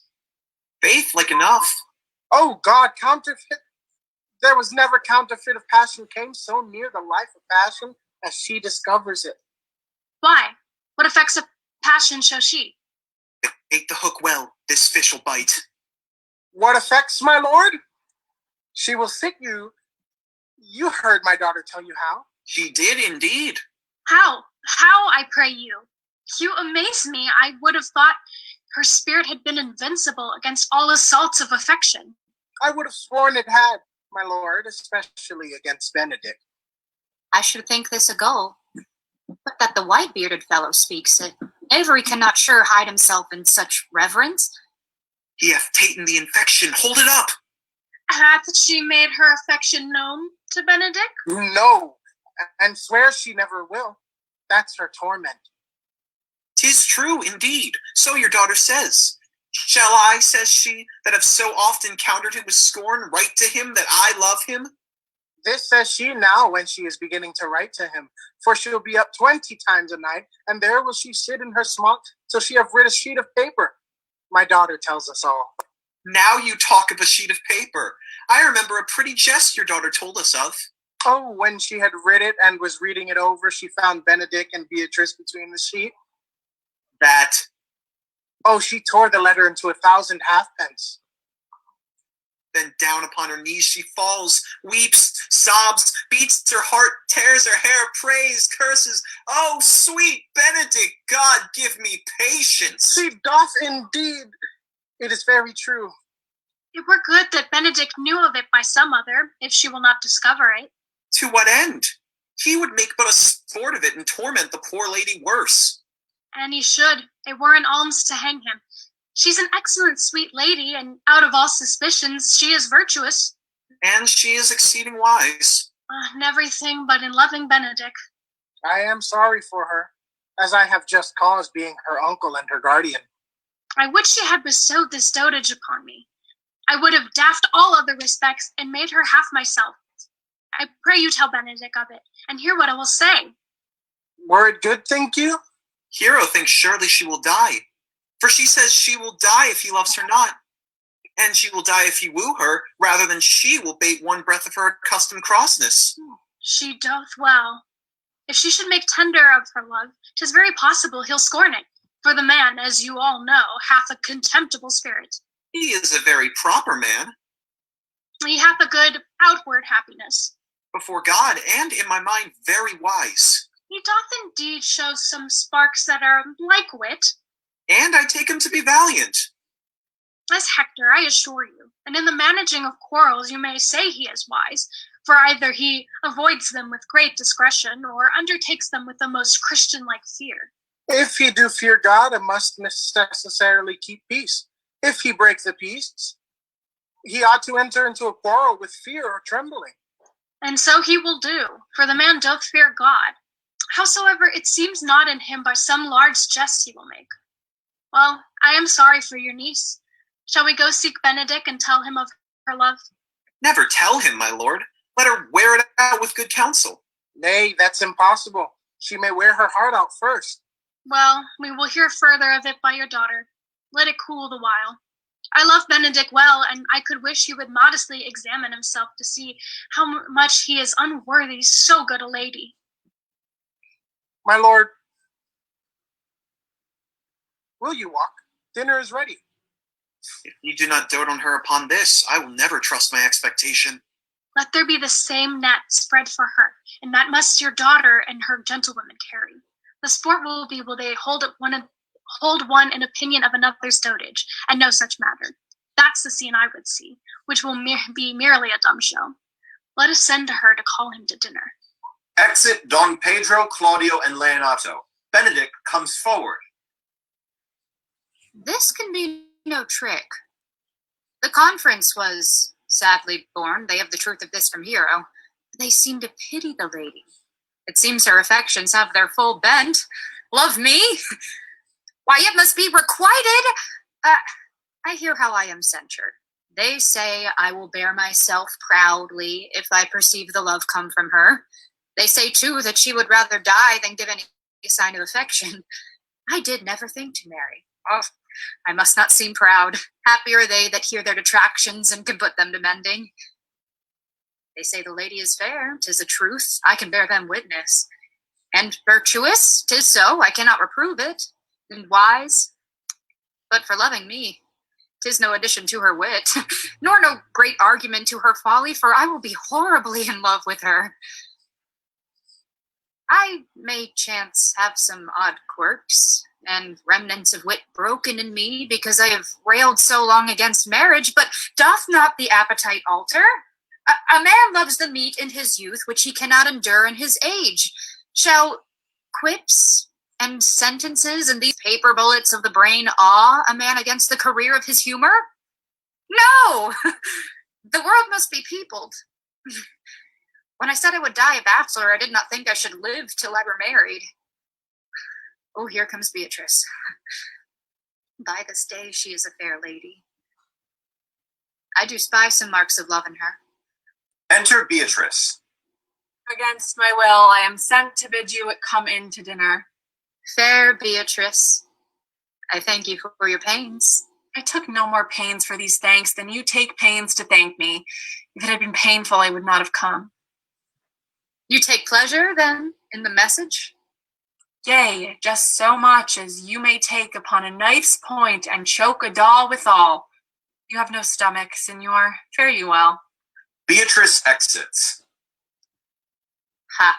Faith, like enough. Oh God, counterfeit. There was never counterfeit of passion came so near the life of passion as she discovers it. Why? What effects of passion shows she? Bait the hook well, this fish will bite. What effects, my lord? She will sit you. You heard my daughter tell you how. She did indeed. How? How, I pray you? You amaze me. I would have thought her spirit had been invincible against all assaults of affection. I would have sworn it had, my lord, especially against Benedick. I should think this a gull, but that the white-bearded fellow speaks it. Avery cannot sure hide himself in such reverence. He hath taken the infection. Hold it up. Hath she made her affection known to Benedick? No, and swears she never will. That's her torment. 'Tis true, indeed. So your daughter says. Shall I, says she, that have so often countered him with scorn, write to him that I love him? This says she now when she is beginning to write to him, for she'll be up 20 times a night, and there will she sit in her smock till she have writ a sheet of paper. My daughter tells us all. Now you talk of a sheet of paper. I remember a pretty jest your daughter told us of. Oh, when she had writ it and was reading it over, she found Benedick and Beatrice between the sheet. That. Oh, she tore the letter into 1,000 halfpence. Then down upon her knees she falls, weeps, sobs, beats her heart, tears her hair, prays, curses. Oh, sweet Benedick, God give me patience. She doth indeed. It is very true. It were good that Benedick knew of it by some other, if she will not discover it. To what end? He would make but a sport of it and torment the poor lady worse. And he should. It were an alms to hang him. She's an excellent sweet lady, and out of all suspicions, she is virtuous. And she is exceeding wise. In everything but in loving Benedick. I am sorry for her, as I have just cause being her uncle and her guardian. I would she had bestowed this dotage upon me. I would have daffed all other respects and made her half myself. I pray you tell Benedick of it, and hear what I will say. Were it good, think you? Hero thinks surely she will die, for she says she will die if he loves her not, and she will die if he woo her, rather than she will bate one breath of her accustomed crossness. She doth well. If she should make tender of her love, 'tis very possible he'll scorn it, for the man, as you all know, hath a contemptible spirit. He is a very proper man. He hath a good outward happiness. Before God, and in my mind, very wise. He doth indeed show some sparks that are like wit. And I take him to be valiant. As Hector, I assure you, and in the managing of quarrels you may say he is wise, for either he avoids them with great discretion, or undertakes them with the most Christian-like fear. If he do fear God, and must necessarily keep peace. If he break the peace, he ought to enter into a quarrel with fear or trembling. And so he will do, for the man doth fear God. Howsoever, it seems not in him by some large jest he will make. Well, I am sorry for your niece. Shall we go seek Benedick and tell him of her love? Never tell him, my lord. Let her wear it out with good counsel. Nay, that's impossible. She may wear her heart out first. Well, we will hear further of it by your daughter. Let it cool the while. I love Benedick well, and I could wish he would modestly examine himself to see how much he is unworthy so good a lady. My lord, will you walk? Dinner is ready. If you do not dote on her upon this, I will never trust my expectation. Let there be the same net spread for her, and that must your daughter and her gentlewomen carry. The sport will be will they hold one in opinion of another's dotage, and no such matter. That's the scene I would see, which will be merely a dumb show. Let us send to her to call him to dinner. Exit Don Pedro, Claudio, and Leonato. Benedick comes forward. This can be no trick. The conference was sadly born. They have the truth of this from Hero. They seem to pity the lady. It seems her affections have their full bent. Love me? Why, it must be requited. I hear how I am censured. They say I will bear myself proudly if I perceive the love come from her. They say, too, that she would rather die than give any sign of affection. I did never think to marry. Oh, I must not seem proud. Happy are they that hear their detractions and can put them to mending. They say the lady is fair, 'tis a truth, I can bear them witness. And virtuous, 'tis so, I cannot reprove it. And wise, but for loving me, 'tis no addition to her wit, nor no great argument to her folly, for I will be horribly in love with her. I may chance have some odd quirks, and remnants of wit broken in me, because I have railed so long against marriage, but doth not the appetite alter? A man loves the meat in his youth, which he cannot endure in his age. Shall quips and sentences and these paper bullets of the brain awe a man against the career of his humor? No! The world must be peopled. When I said I would die a bachelor, I did not think I should live till I were married. Oh, here comes Beatrice. By this day, she is a fair lady. I do spy some marks of love in her. Enter Beatrice. Against my will, I am sent to bid you come in to dinner. Fair Beatrice, I thank you for your pains. I took no more pains for these thanks than you take pains to thank me. If it had been painful, I would not have come. You take pleasure, then, in the message? Yea, just so much as you may take upon a knife's point and choke a doll withal. You have no stomach, signor. Fare you well. Beatrice exits. Ha.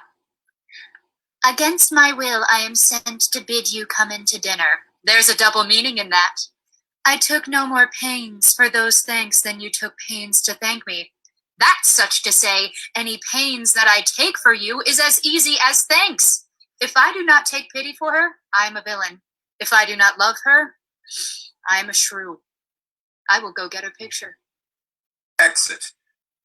Against my will, I am sent to bid you come in to dinner. There's a double meaning in that. I took no more pains for those thanks than you took pains to thank me. That's such to say, any pains that I take for you is as easy as thanks. If I do not take pity for her, I am a villain. If I do not love her, I am a shrew. I will go get her picture. Exit.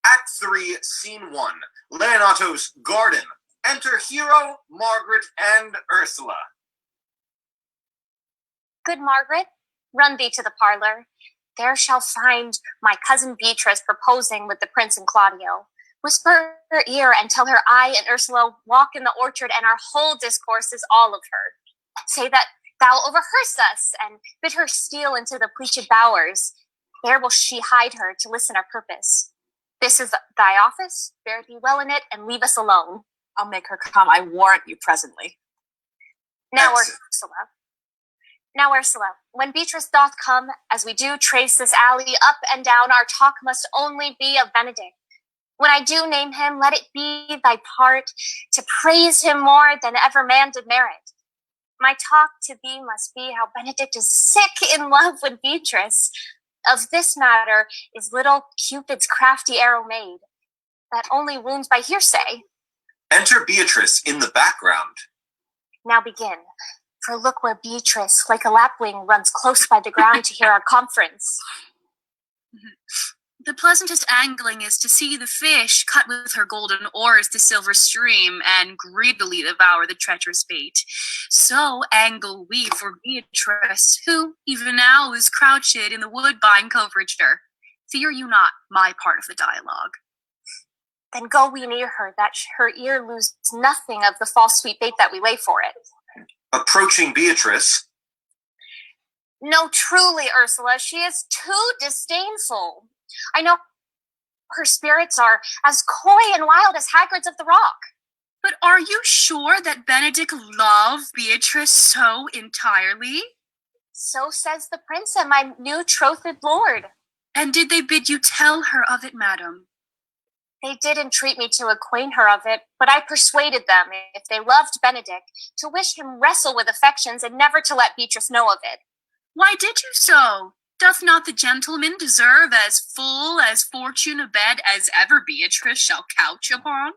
Act 3, Scene 1. Leonato's garden. Enter Hero, Margaret, and Ursula. Good Margaret, run thee to the parlor. There shall find my cousin Beatrice proposing with the prince and Claudio. Whisper her ear and tell her I and Ursula walk in the orchard and our whole discourse is all of her. Say that thou overhearst us and bid her steal into the pleached bowers. There will she hide her to listen our purpose. This is thy office, bear thee well in it and leave us alone. I'll make her come, I warrant you presently. Now, Exit. Ursula, when Beatrice doth come, as we do trace this alley up and down, our talk must only be of Benedick. When I do name him, let it be thy part to praise him more than ever man did merit. My talk to thee must be how Benedict is sick in love with Beatrice. Of this matter is little Cupid's crafty arrow made, that only wounds by hearsay. Enter Beatrice in the background. Now begin, for look where Beatrice, like a lapwing, runs close by the ground to hear our conference. The pleasantest angling is to see the fish cut with her golden oars the silver stream and greedily devour the treacherous bait. So angle we for Beatrice, who even now is crouched in the woodbine coverture. Fear you not my part of the dialogue. Then go we near her, that her ear lose nothing of the false sweet bait that we lay for it. Approaching Beatrice. No, truly, Ursula, she is too disdainful. I know her spirits are as coy and wild as haggards of the rock. But are you sure that Benedick loved Beatrice so entirely? So says the prince and my new trothed lord. And did they bid you tell her of it, madam? They did entreat me to acquaint her of it, but I persuaded them, if they loved Benedick, to wish him wrestle with affections and never to let Beatrice know of it. Why did you so? Doth not the gentleman deserve as full as fortune a bed as ever Beatrice shall couch upon?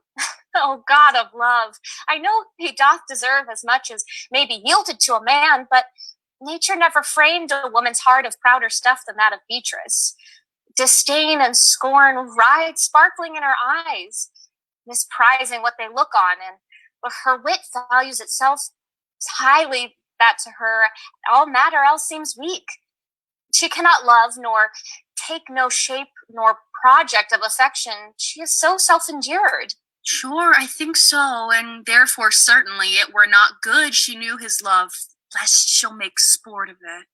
Oh, God of love, I know he doth deserve as much as may be yielded to a man, but nature never framed a woman's heart of prouder stuff than that of Beatrice. Disdain and scorn ride sparkling in her eyes, misprizing what they look on, and her wit values itself highly, that to her all matter else seems weak. She cannot love, nor take no shape nor project of affection. She is so self-endured. Sure, I think so, and therefore certainly it were not good she knew his love, lest she'll make sport of it.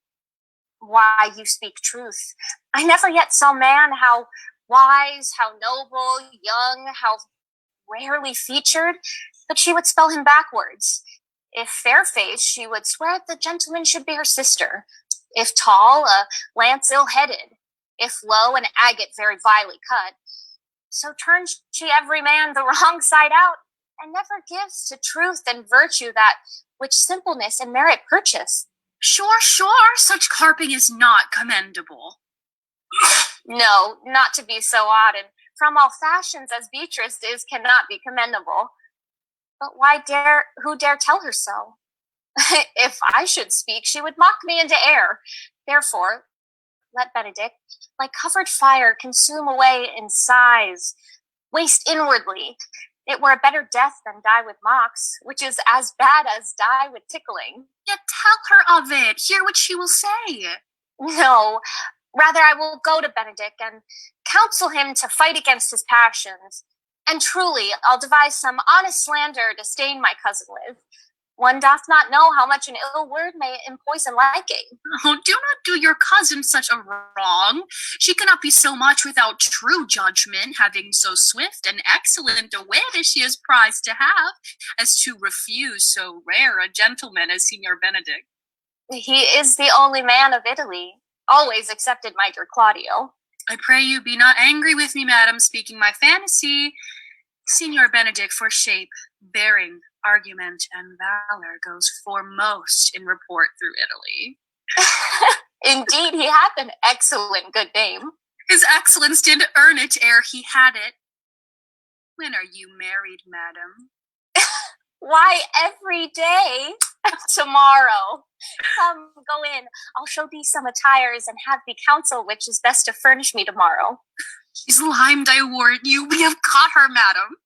Why, you speak truth. I never yet saw man how wise, how noble, young, how rarely featured, but she would spell him backwards. If fair-faced, she would swear the gentleman should be her sister. If tall, a lance ill-headed. If low, an agate very vilely cut. So turns she every man the wrong side out, and never gives to truth and virtue that which simpleness and merit purchase. Sure, such carping is not commendable. No, not to be so odd, and from all fashions as Beatrice is cannot be commendable. But who dare tell her so? If I should speak, she would mock me into air. Therefore, let Benedick, like covered fire, consume away in sighs, waste inwardly. It were a better death than die with mocks, which is as bad as die with tickling. Yet tell her of it. Hear what she will say. No, rather I will go to Benedick and counsel him to fight against his passions. And truly, I'll devise some honest slander to stain my cousin with. One doth not know how much an ill word may empoison liking. Oh, do not do your cousin such a wrong. She cannot be so much without true judgment, having so swift and excellent a wit as she is prized to have, as to refuse so rare a gentleman as Signor Benedick. He is the only man of Italy, always excepted my dear Claudio. I pray you be not angry with me, madam, speaking my fantasy. Signor Benedick, for shape, bearing, argument, and valor goes foremost in report through Italy. Indeed, he hath an excellent good name. His excellence did earn it ere he had it. When are you married, madam? Why, every day. Tomorrow. Come, go in. I'll show thee some attires and have thee counsel which is best to furnish me tomorrow. She's limed, I warrant you. We have caught her, madam.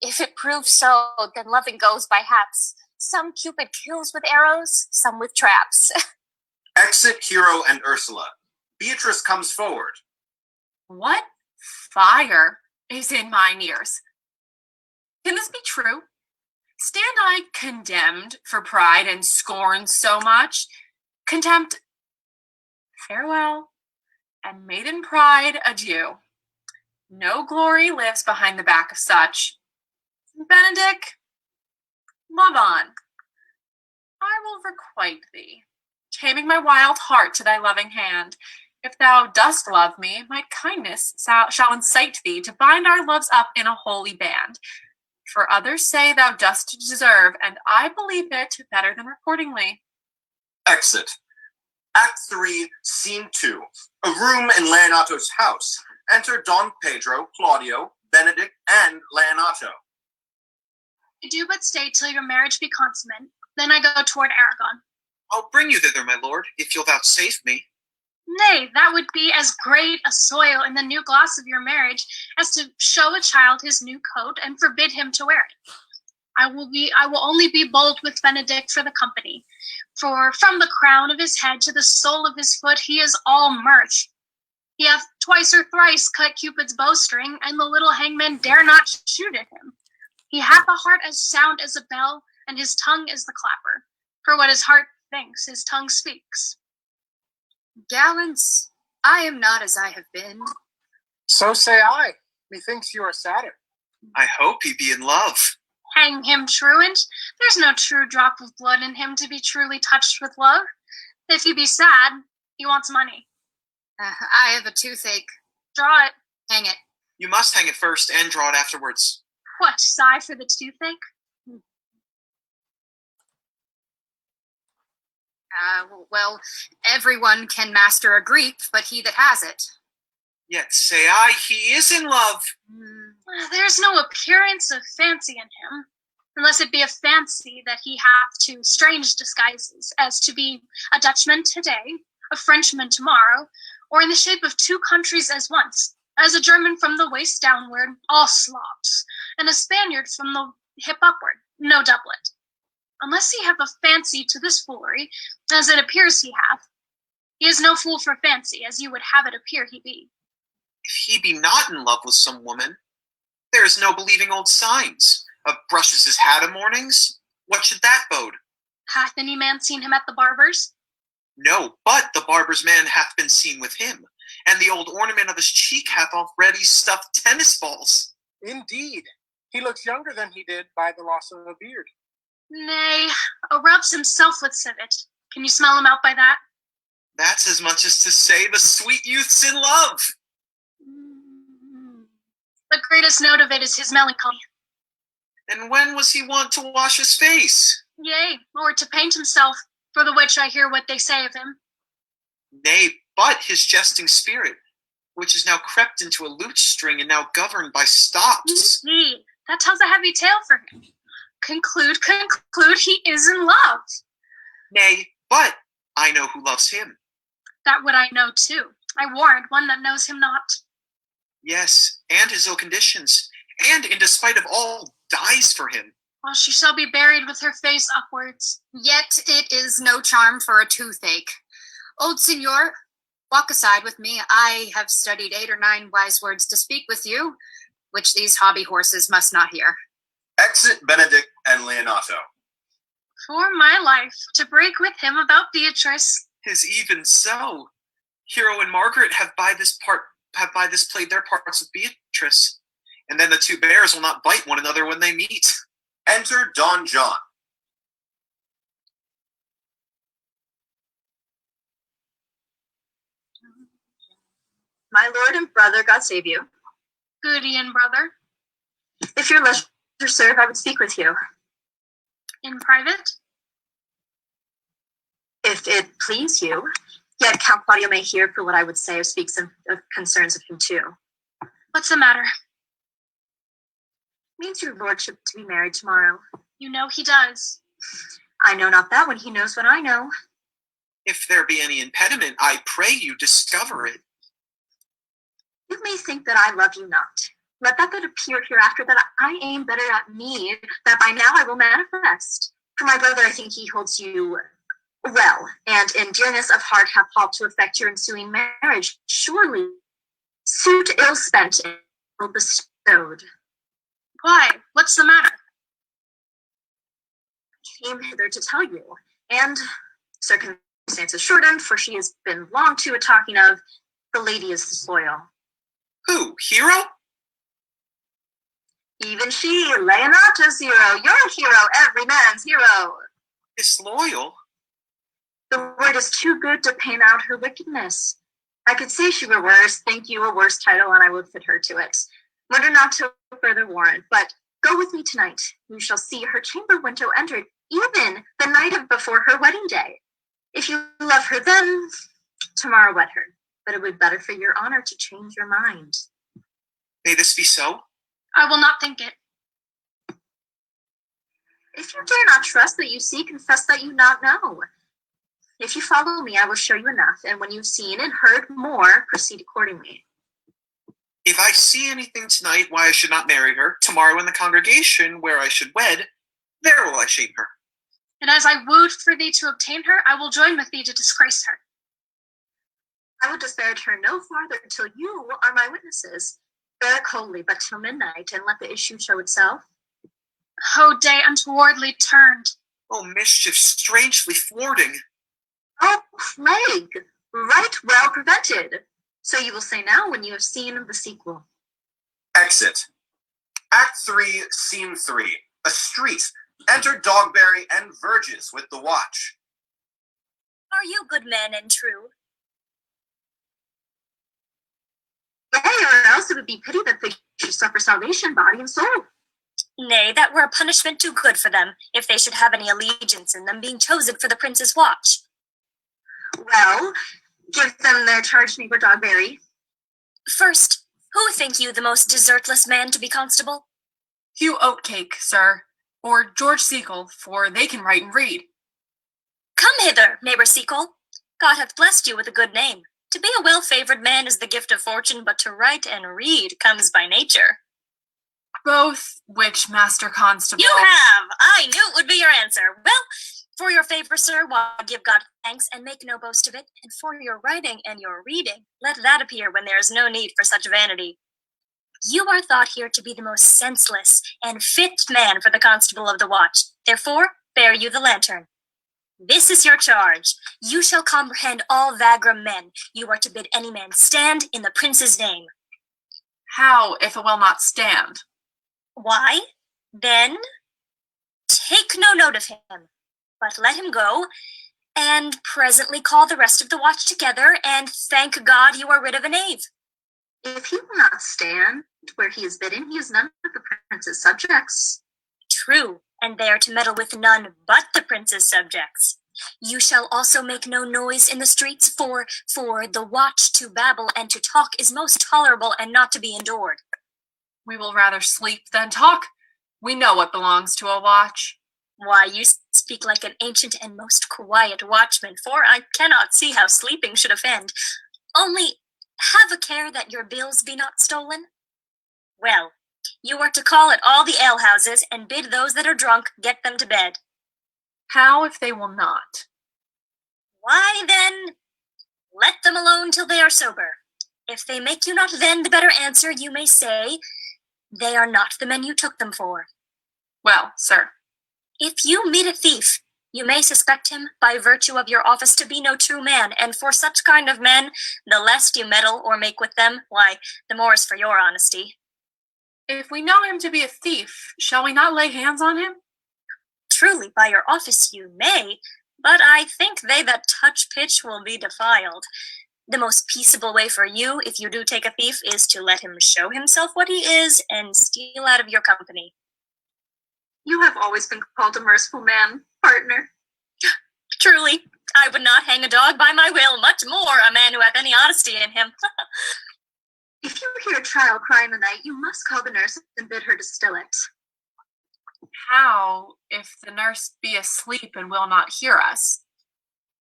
If it proves so, then loving goes by haps. Some Cupid kills with arrows, some with traps. Exit Hero and Ursula. Beatrice comes forward. What fire is in mine ears? Can this be true? Stand I condemned for pride and scorn so much? Contempt, farewell, and maiden pride, adieu. No glory lives behind the back of such. Benedick, love on. I will requite thee, taming my wild heart to thy loving hand. If thou dost love me, my kindness shall incite thee to bind our loves up in a holy band. For others say thou dost deserve, and I believe it better than reportingly. Exit. Act 3, Scene 2. A room in Leonato's house. Enter Don Pedro, Claudio, Benedick, and Leonato. I do but stay till your marriage be consummate. Then I go toward Aragon. I'll bring you thither, my lord, if you'll vouchsafe me. Nay, that would be as great a soil in the new gloss of your marriage as to show a child his new coat and forbid him to wear it. I will only be bold with Benedick for the company, for from the crown of his head to the sole of his foot he is all mirth. He hath twice or thrice cut Cupid's bowstring, and the little hangman dare not shoot at him. He hath a heart as sound as a bell, and his tongue is the clapper. For what his heart thinks, his tongue speaks. Gallants, I am not as I have been. So say I. Methinks you are sadder. I hope he be in love. Hang him, truant. There's no true drop of blood in him to be truly touched with love. If he be sad, he wants money. I have a toothache. Draw it. Hang it. You must hang it first and draw it afterwards. What, sigh for the toothache? Well, everyone can master a grief, but he that has it. Yet say I, he is in love. There's no appearance of fancy in him, unless it be a fancy that he hath to strange disguises, as to be a Dutchman today, a Frenchman tomorrow, or in the shape of two countries as once, as a German from the waist downward, all Slavs, and a Spaniard from the hip upward, no doublet. Unless he have a fancy to this foolery, as it appears he hath, he is no fool for fancy, as you would have it appear he be. If he be not in love with some woman, there is no believing old signs. Brushes his hat o' mornings? What should that bode? Hath any man seen him at the barber's? No, but the barber's man hath been seen with him, and the old ornament of his cheek hath already stuffed tennis balls. Indeed. He looks younger than he did by the loss of a beard. Nay, rubs himself with civet. Can you smell him out by that? That's as much as to say the sweet youth's in love. The greatest note of it is his melancholy. And when was he wont to wash his face? Yea, or to paint himself, for the which I hear what they say of him. Nay, but his jesting spirit, which is now crept into a lute string and now governed by stops. Indeed, that tells a heavy tale for him. Conclude, he is in love. Nay, but I know who loves him. That would I know too. I warrant one that knows him not. Yes, and his ill conditions, and in despite of all, dies for him. Well, she shall be buried with her face upwards. Yet it is no charm for a toothache. Old Signor, walk aside with me. I have studied 8 or 9 wise words to speak with you, which these hobby horses must not hear. Exit Benedick and Leonato. For my life, to break with him about Beatrice. Is even so. Hero and Margaret have by this played their parts with Beatrice, and then the two bears will not bite one another when they meet. Enter Don John. My lord and brother, God save you. Good Ian, brother. If your leisure serve, I would speak with you. In private? If it please you. Yet Count Claudio may hear for what I would say or speak some of concerns of him too. What's the matter? Means your lordship to be married tomorrow. You know he does. I know not that when he knows what I know. If there be any impediment, I pray you discover it. You may think that I love you not. Let that appear hereafter that I aim better at me, that by now I will manifest. For my brother, I think he holds you well, and in dearness of heart hath helped to effect your ensuing marriage. Surely, suit ill spent and ill bestowed. Why? What's the matter? I came hither to tell you, and circumstances shortened, for she has been long to a talking of, the lady is disloyal. Who, Hero? Even she, Leonato's hero, your hero, every man's hero. Disloyal? The word is too good to paint out her wickedness. I could say she were worse, think you a worse title, and I would fit her to it. Wonder not to further warrant, but go with me tonight. You shall see her chamber window entered, even the night of before her wedding day. If you love her then, tomorrow wed her. But it would be better for your honor to change your mind. May this be so? I will not think it. If you dare not trust that you see, confess that you not know. If you follow me, I will show you enough, and when you've seen and heard more, proceed accordingly. If I see anything tonight why I should not marry her, tomorrow in the congregation where I should wed, there will I shame her. And as I wooed for thee to obtain her, I will join with thee to disgrace her. I will disparage her no farther till you are my witnesses. Bear coldly, but till midnight, and let the issue show itself. Oh, day untowardly turned. Oh, mischief strangely thwarting. Oh, plague, right well prevented. So you will say now when you have seen the sequel. Exit. Act 3, Scene 3. A street. Enter Dogberry and Verges with the watch. Are you good men and true? Yea, or else it would be pity that they should suffer salvation, body and soul. Nay, that were a punishment too good for them, if they should have any allegiance in them being chosen for the prince's watch. Well, give them their charge, neighbor Dogberry. First, who think you the most desertless man to be constable? Hugh Oatcake, sir, or George Seagull, for they can write and read. Come hither, neighbor Seagull. God hath blessed you with a good name. To be a well-favored man is the gift of fortune, but to write and read comes by nature. Both, which, Master Constable? You have! I knew it would be your answer. Well, for your favor, sir, while give God thanks and make no boast of it, and for your writing and your reading, let that appear when there is no need for such vanity. You are thought here to be the most senseless and fit man for the constable of the watch. Therefore, bear you the lantern. This is your charge. You shall comprehend all vagrom men. You are to bid any man stand in the prince's name. How if it will not stand? Why, then, take no note of him, but let him go, and presently call the rest of the watch together, and thank God you are rid of a knave. If he will not stand where he is bidden, he is none of the prince's subjects. True, and they are to meddle with none but the prince's subjects. You shall also make no noise in the streets, for the watch to babble and to talk is most tolerable and not to be endured. We will rather sleep than talk. We know what belongs to a watch. Why, you speak like an ancient and most quiet watchman, for I cannot see how sleeping should offend. Only have a care that your bills be not stolen. Well, you are to call at all the alehouses and bid those that are drunk get them to bed. How if they will not? Why, then, let them alone till they are sober. If they make you not then the better answer, you may say, they are not the men you took them for. Well, sir. If you meet a thief, you may suspect him by virtue of your office to be no true man, and for such kind of men, the less you meddle or make with them, why, the more is for your honesty. If we know him to be a thief, shall we not lay hands on him? Truly, by your office you may, but I think they that touch pitch will be defiled. The most peaceable way for you, if you do take a thief, is to let him show himself what he is and steal out of your company. You have always been called a merciful man, partner. Truly, I would not hang a dog by my will, much more a man who hath any honesty in him. If you hear a child cry in the night, you must call the nurse and bid her to still it. How if the nurse be asleep and will not hear us?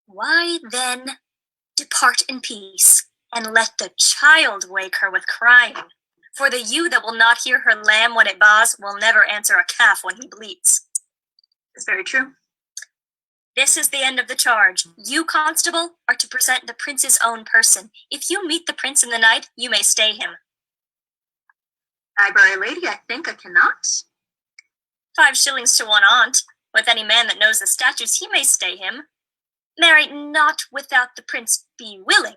Why, then, depart in peace, and let the child wake her with crying. For the ewe that will not hear her lamb when it baas will never answer a calf when he bleats. It's very true. This is the end of the charge. You, constable, are to present the prince's own person. If you meet the prince in the night, you may stay him. I, by lady, I think I cannot. 5 shillings to 1 aunt. With any man that knows the statutes, he may stay him. Marry, not without the prince be willing.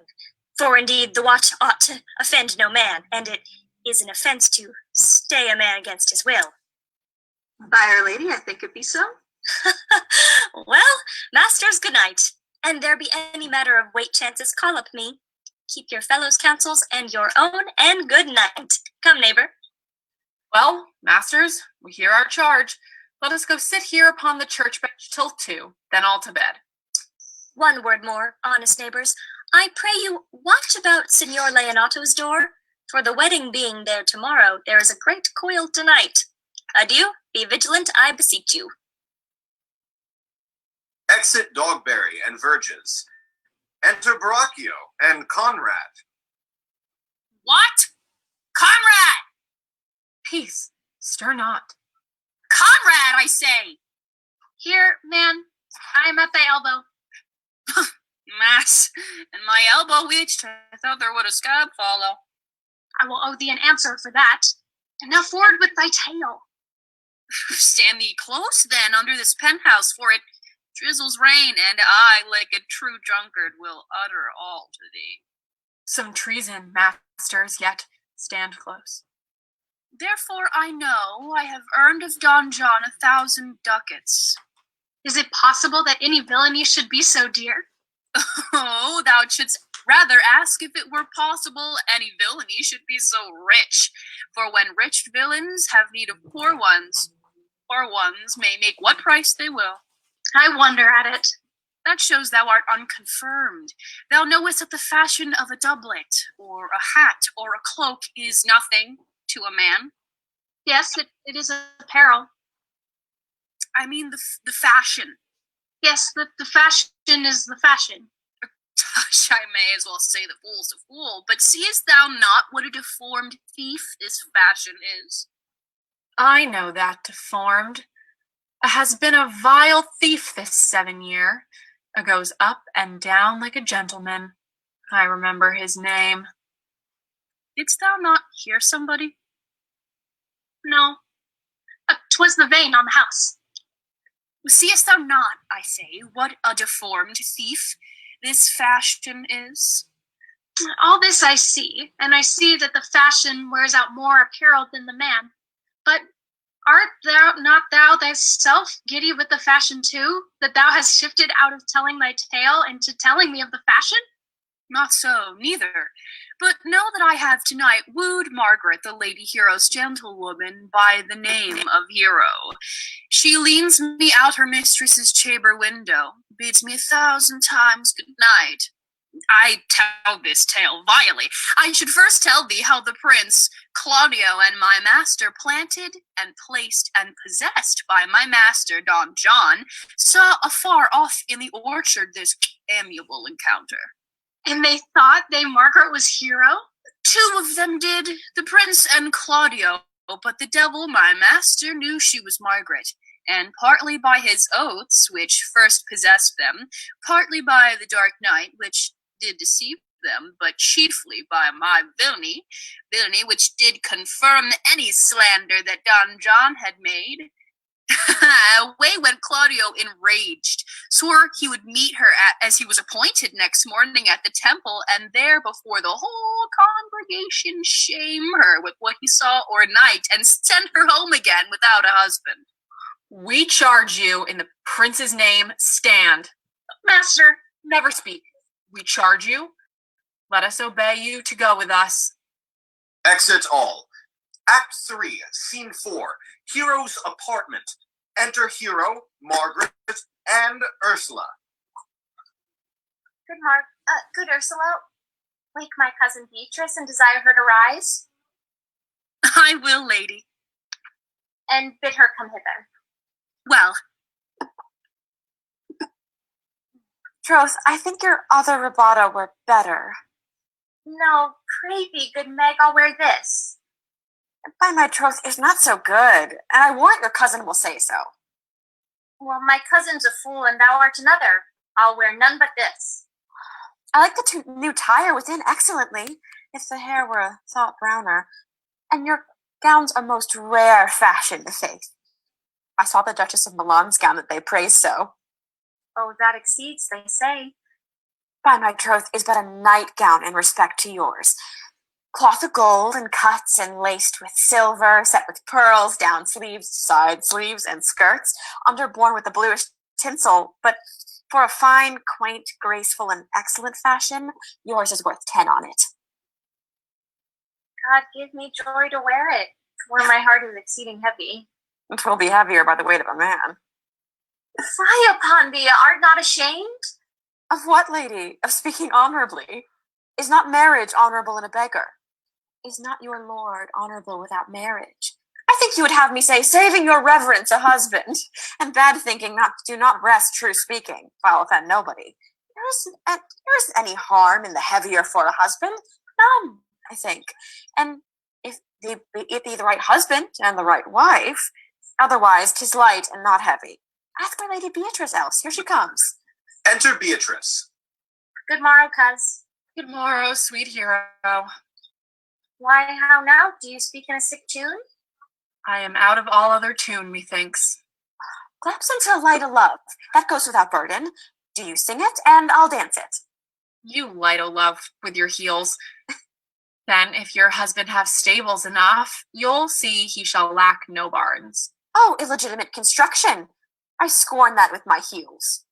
For indeed, the watch ought to offend no man, and it is an offence to stay a man against his will. By Our Lady, I think it be so. Well, masters, good night. And there be any matter of weight chances, call up me. Keep your fellows' counsels and your own, and good night. Come, neighbor. Well, masters, we hear our charge. Let us go sit here upon the church bench till 2, then all to bed. 1 word more, honest neighbors. I pray you watch about Signor Leonato's door. For the wedding being there tomorrow, there is a great coil tonight. Adieu, be vigilant, I beseech you. Exit Dogberry and Verges. Enter Borachio and Conrade. What? Conrade! Peace, stir not. Conrade, I say! Here, man, I am at thy elbow. Mass, and my elbow itched. I thought there would a scab follow. I will owe thee an answer for that. And now forward with thy tale. Stand thee close, then, under this penthouse, for it drizzles rain, and I, like a true drunkard, will utter all to thee. Some treason, masters, yet stand close. Therefore I know I have earned of Don John 1,000 ducats. Is it possible that any villainy should be so dear? Oh, thou shouldst rather ask if it were possible any villainy should be so rich. For when rich villains have need of poor ones may make what price they will. I wonder at it. That shows thou art unconfirmed. Thou knowest that the fashion of a doublet, or a hat, or a cloak is nothing to a man. Yes, it is apparel. I mean the fashion. Yes, the fashion is the fashion. Tush, I may as well say the fool's a fool, but seest thou not what a deformed thief this fashion is? I know that deformed. Has been a vile thief this 7 year. Goes up and down like a gentleman. I remember his name. Didst thou not hear somebody? No. 'Twas the vane on the house. Seest thou not, I say, what a deformed thief this fashion is? All this I see, and I see that the fashion wears out more apparel than the man. But art not thou thyself giddy with the fashion too, that thou hast shifted out of telling thy tale into telling me of the fashion? Not so, neither. But know that I have tonight wooed Margaret, the Lady Hero's gentlewoman, by the name of Hero. She leans me out her mistress's chamber window, bids me 1,000 times good night. I tell this tale vilely. I should first tell thee how the prince, Claudio, and my master, planted and placed and possessed by my master, Don John, saw afar off in the orchard this amiable encounter. And they thought Margaret was Hero? 2 of them did, the prince and Claudio, but the devil, my master, knew she was Margaret, and partly by his oaths, which first possessed them, partly by the dark night, which did deceive them, but chiefly by my villainy, which did confirm any slander that Don John had made. Away went Claudio enraged, swore he would meet her as he was appointed next morning at the temple, and there before the whole congregation shame her with what he saw o'ernight, and send her home again without a husband. We charge you in the prince's name, stand. Master, never speak. We charge you. Let us obey you to go with us. Exit all. Act 3, Scene 4, Hero's apartment. Enter Hero, Margaret, and Ursula. Good Ursula, wake my cousin Beatrice and desire her to rise. I will, lady. And bid her come hither. Well. Troth, I think your other rubato were better. No, pray thee, good Meg, I'll wear this. By my troth, it's not so good, and I warrant your cousin will say so. Well, my cousin's a fool, and thou art another. I'll wear none but this. I like the new tire within excellently, if the hair were a thought browner, and your gown's a most rare fashion, the faith. I saw the Duchess of Milan's gown that they praise so. Oh, that exceeds, they say. By my troth, is but a nightgown in respect to yours. Cloth of gold and cuts and laced with silver, set with pearls, down sleeves, side sleeves, and skirts, underborne with a bluish tinsel, but for a fine, quaint, graceful, and excellent fashion, yours is worth 10 on it. God give me joy to wear it, for my heart is exceeding heavy. It will be heavier by the weight of a man. Fie upon thee, art not ashamed? Of what, lady? Of speaking honorably? Is not marriage honorable in a beggar? Is not your lord honorable without marriage? I think you would have me say, saving your reverence a husband, and bad thinking do not rest true speaking, while offend nobody. There isn't any harm in the heavier for a husband. None, I think. And if it be the right husband and the right wife, otherwise 'tis light and not heavy. Ask my lady Beatrice else. Here she comes. Enter Beatrice. Good morrow, coz. Good morrow, sweet hero. Why, how now? Do you speak in a sick tune? I am out of all other tune, methinks. Claps until light o' love. That goes without burden. Do you sing it, and I'll dance it. You light o' love with your heels. Then, if your husband have stables enough, you'll see he shall lack no barns. Oh, illegitimate construction. I scorn that with my heels.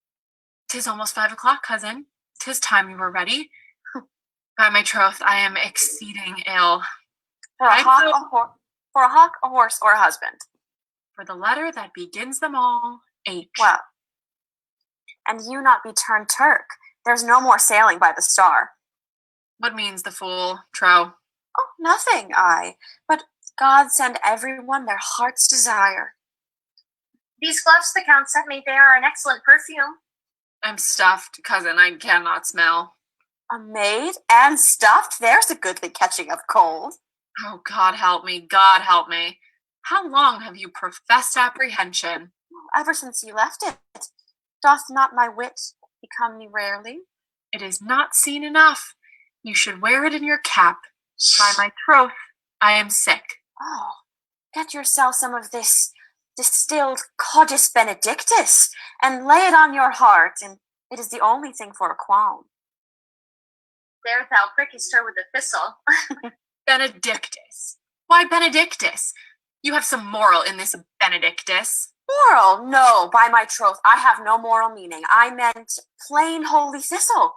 'Tis almost 5 o'clock, cousin. 'Tis time you were ready. By my troth, I am exceeding ill. For a hawk, a horse, or a husband. For the letter that begins them all, H. Well, and you not be turned Turk. There's no more sailing by the Star. What means the fool, Tro? Oh, nothing, but God send everyone their heart's desire. These gloves the Count sent me, they are an excellent perfume. I'm stuffed, cousin. I cannot smell. A maid and stuffed? There's a goodly catching of cold. Oh, God help me, God help me. How long have you professed apprehension? Ever since you left it. Doth not my wit become me rarely? It is not seen enough. You should wear it in your cap. By my troth, I am sick. Oh, get yourself some of this distilled Codis Benedictus, and lay it on your heart, and it is the only thing for a qualm. There thou prickest her with a thistle. Benedictus. Why Benedictus? You have some moral in this Benedictus. Moral? No, by my troth, I have no moral meaning. I meant plain holy thistle.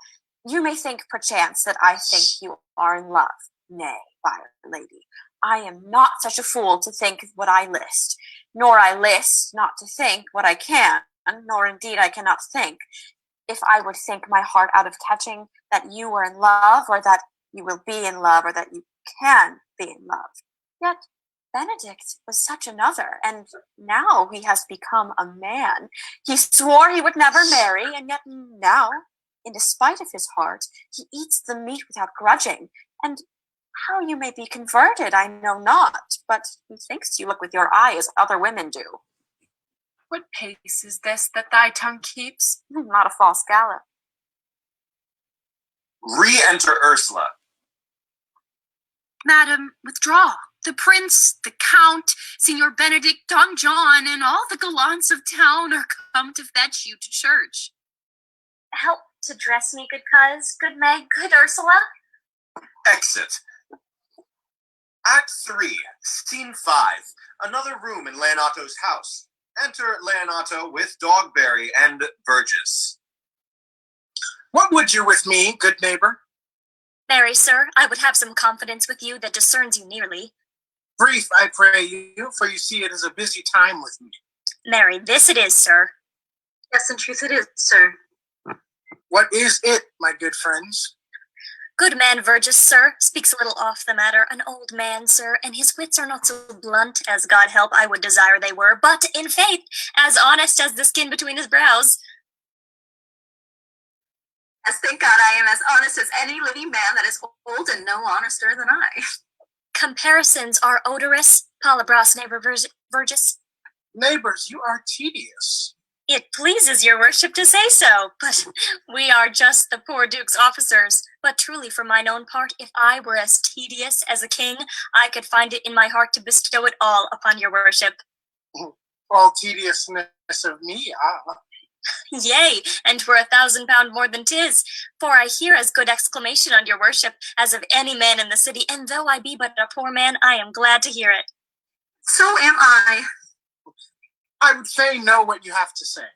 You may think, perchance, that I think you are in love. Nay, by'r lady, I am not such a fool to think what I list, nor I list not to think what I can, nor indeed I cannot think. If I would think my heart out of catching that you were in love, or that you will be in love, or that you can be in love. Yet Benedict was such another, and now he has become a man. He swore he would never marry, and yet now, in despite of his heart, he eats the meat without grudging, and how you may be converted, I know not, but methinks you look with your eye as other women do. What pace is this that thy tongue keeps? Not a false gallop. Re-enter Ursula. Madam, withdraw. The prince, the count, Signor Benedick, Don John, and all the gallants of town are come to fetch you to church. Help to dress me, good coz, good Meg, good Ursula. Exit. Act 3, Scene 5. Another room in Leonato's house. Enter Leonato with Dogberry and Verges. What would you with me, good neighbor? Marry, sir, I would have some confidence with you that discerns you nearly. Brief, I pray you, for you see it is a busy time with me. Marry, this it is, sir. Yes, in truth it is, sir. What is it, my good friends? Good man Verges, sir, speaks a little off the matter, an old man, sir, and his wits are not so blunt as God help I would desire they were, but, in faith, as honest as the skin between his brows. As thank God I am as honest as any living man that is old and no honester than I. Comparisons are odorous, Palabras, neighbor Verges. Neighbors, you are tedious. It pleases your worship to say so, but we are just the poor duke's officers. But truly, for mine own part, if I were as tedious as a king, I could find it in my heart to bestow it all upon your worship. All tediousness of me, Yea, and 'twere 1,000 pound more than 'tis, for I hear as good exclamation on your worship as of any man in the city, and though I be but a poor man, I am glad to hear it. So am I. I would fain know what you have to say.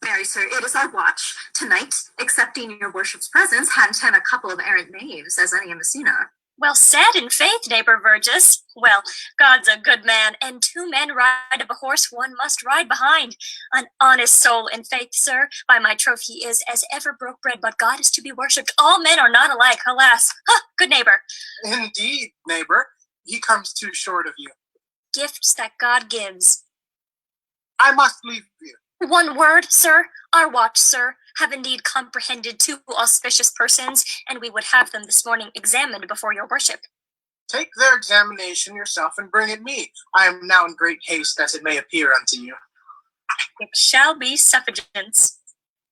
Marry, sir, it is our watch. Tonight, accepting your worship's presence, hand 10 a couple of errant knaves, as any in Messina. Well said, in faith, neighbor Verges. Well, God's a good man, and 2 men ride of a horse, 1 must ride behind. An honest soul, in faith, sir, by my troth he is, as ever broke bread, but God is to be worshipped. All men are not alike, alas. Ha, good neighbor. Indeed, neighbor, he comes too short of you. Gifts that God gives. I must leave you. 1 word, sir. Our watch, sir, have indeed comprehended 2 auspicious persons, and we would have them this morning examined before your worship. Take their examination yourself and bring it me. I am now in great haste, as it may appear unto you. It shall be suffigance.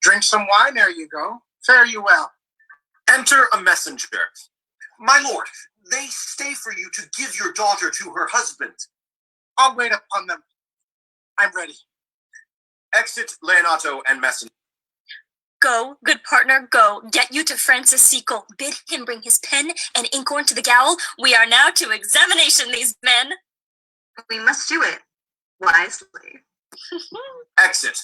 Drink some wine ere you go. Fare you well. Enter a messenger. My lord, they stay for you to give your daughter to her husband. I'll wait upon them. I'm ready. Exit Leonato and messenger. Go, good partner, go. Get you to Francis Sequel. Bid him bring his pen and inkhorn to the gaol. We are now to examination these men. We must do it wisely. Exit.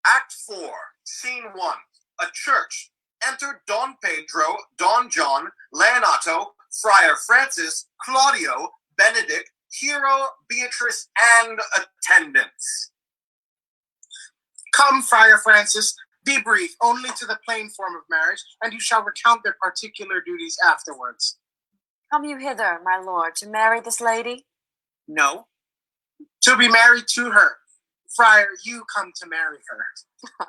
Act 4, Scene 1. A church. Enter Don Pedro, Don John, Leonato, Friar Francis, Claudio, Benedick, Hero, Beatrice, and attendants. Come, Friar Francis, be brief, only to the plain form of marriage, and you shall recount their particular duties afterwards. Come you hither, my lord, to marry this lady? No. To be married to her. Friar, you come to marry her.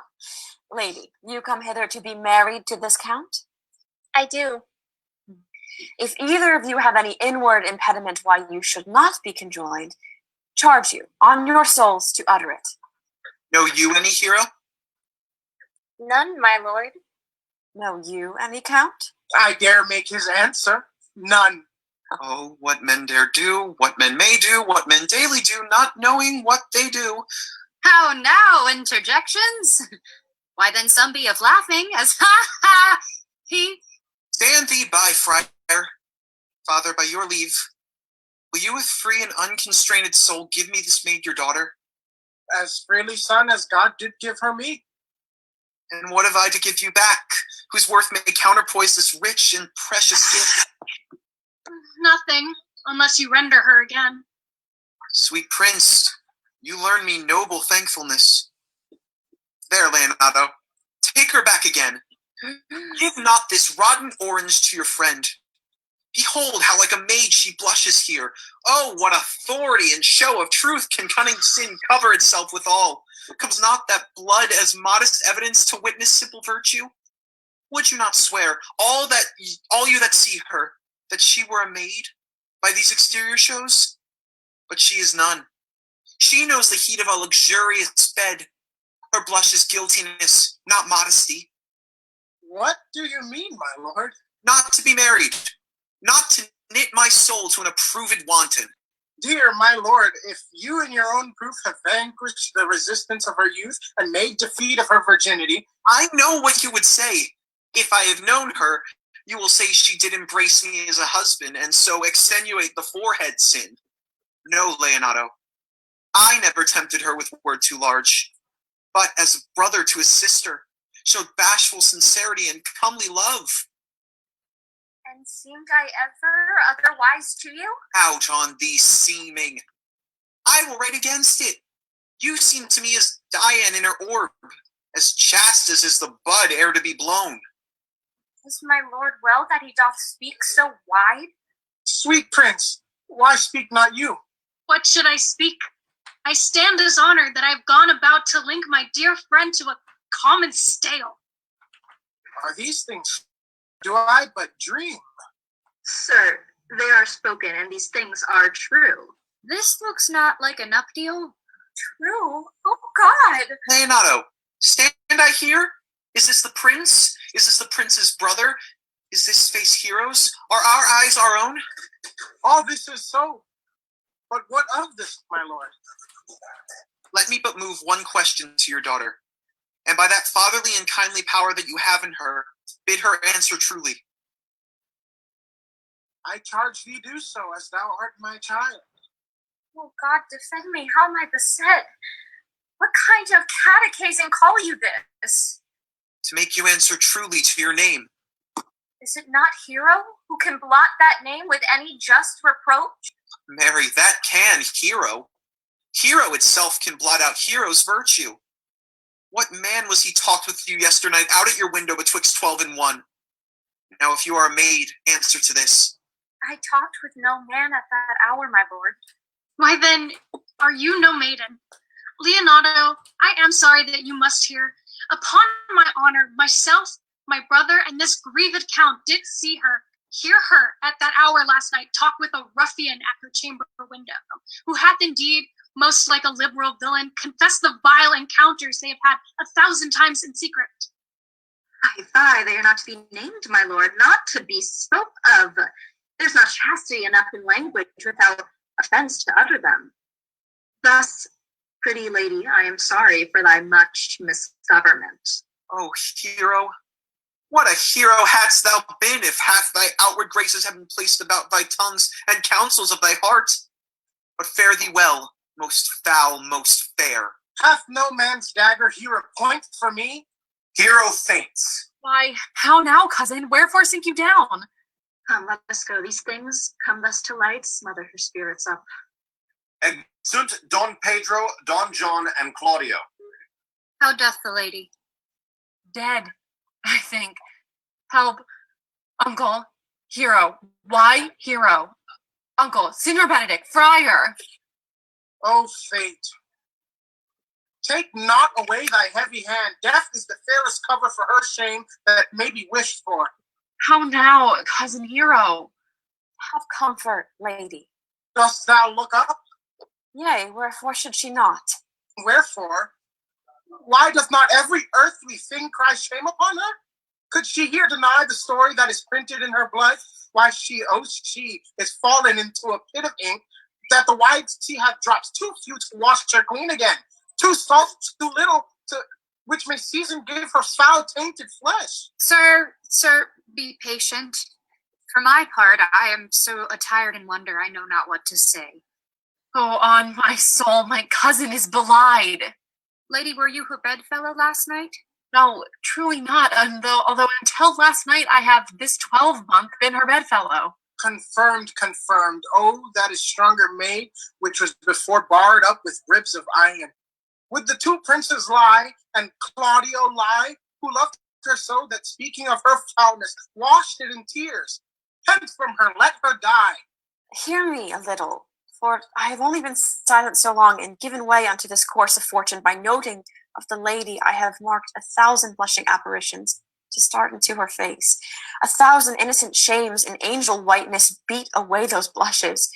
Lady, you come hither to be married to this count? I do. If either of you have any inward impediment why you should not be conjoined, charge you on your souls to utter it. Know you any, hero? None, my lord. Know you any, count? I dare make his answer. None. Oh, what men dare do, what men may do, what men daily do, not knowing what they do. How now, interjections? Why then some be of laughing, as ha ha he. Stand thee by, friar. Father, by your leave, will you with free and unconstrained soul give me this maid your daughter? As freely, son, as God did give her me. And what have I to give you back, whose worth may counterpoise this rich and precious gift? Nothing, unless you render her again. Sweet prince, you learn me noble thankfulness. There, Leonato, take her back again. Give not this rotten orange to your friend. Behold how like a maid she blushes here. Oh, what authority and show of truth can cunning sin cover itself withal? Comes not that blood as modest evidence to witness simple virtue? Would you not swear, all you that see her, that she were a maid by these exterior shows? But she is none. She knows the heat of a luxurious bed. Her blush is guiltiness, not modesty. What do you mean, my lord? Not to be married, not to knit my soul to an approved wanton. Dear my lord, if you in your own proof have vanquished the resistance of her youth and made defeat of her virginity, I know what you would say. If I have known her, you will say she did embrace me as a husband and so extenuate the forehead sin. No, Leonato, I never tempted her with word too large, but as a brother to his sister, showed bashful sincerity and comely love. And seemed I ever otherwise to you? Out on thee seeming. I will write against it. You seem to me as Dian in her orb, as chaste as is the bud ere to be blown. Is my lord well that he doth speak so wide? sweet prince, why speak not you? What should I speak? I stand as honored that I have gone about to link my dear friend to a common stale. Are these things, do I but dream? Sir, they are spoken, and these things are true. This looks not like a nuptial. True? Oh, God! Leonato, stand I here? Is this the prince? Is this the prince's brother? Is this face heroes? Are our eyes our own? All this is so. But what of this, my lord? Let me but move one question to your daughter, and by that fatherly and kindly power that you have in her, bid her answer truly. I charge thee do so, as thou art my child. Oh, God, defend me. How am I beset? What kind of catechism call you this? To make you answer truly to your name. Is it not Hero who can blot that name with any just reproach? Mary, that can Hero. Hero itself can blot out Hero's virtue. What man was he talked with you yesternight out at your window betwixt 12 and 1? Now, if you are a maid, answer to this. I talked with no man at that hour, my lord. Why then, are you no maiden? Leonato, I am sorry that you must hear. Upon my honor, myself, my brother, and this grieved count did see her, hear her at that hour last night talk with a ruffian at her chamber window, who hath indeed, most like a liberal villain, confessed the vile encounters they have had 1,000 times in secret. Fie, they are not to be named, my lord, not to be spoke of. There's not chastity enough in language without offense to utter them. Thus, pretty lady, I am sorry for thy much misgovernment. Oh, Hero, what a hero hadst thou been if half thy outward graces had been placed about thy tongues and counsels of thy heart. But fare thee well, most foul, most fair. Hath no man's dagger here a point for me? Hero faints. Why, how now, cousin? Wherefore sink you down? Come, let us go. These things come thus to light, smother her spirits up. Exunt Don Pedro, Don John, and Claudio. How doth the lady? Dead, I think. Help. Uncle. Hero. Why hero? Uncle. Signor Benedick. Friar. O fate, take not away thy heavy hand. Death is the fairest cover for her shame that may be wished for. How now, cousin Hero? Have comfort, lady. Dost thou look up? Yea, wherefore should she not? Wherefore? Why doth not every earthly thing cry shame upon her? Could she here deny the story that is printed in her blood? Why she is fallen into a pit of ink, that the wide sea hath drops too few to wash her clean again, too salt, too little, to which may season give her foul tainted flesh. Sir, be patient. For my part, I am so attired in wonder I know not what to say. Oh, on my soul, my cousin is belied. Lady, were you her bedfellow last night? No, truly not, although until last night I have this 12-month been her bedfellow. Confirmed. Oh, that is stronger made, which was before barred up with ribs of iron. Would the two princes lie, and Claudio lie, who loved her so that speaking of her foulness, washed it in tears? Hence from her, let her die. Hear me a little, for I have only been silent so long and given way unto this course of fortune by noting of the lady I have marked 1,000 blushing apparitions to start into her face. 1,000 innocent shames in angel whiteness beat away those blushes.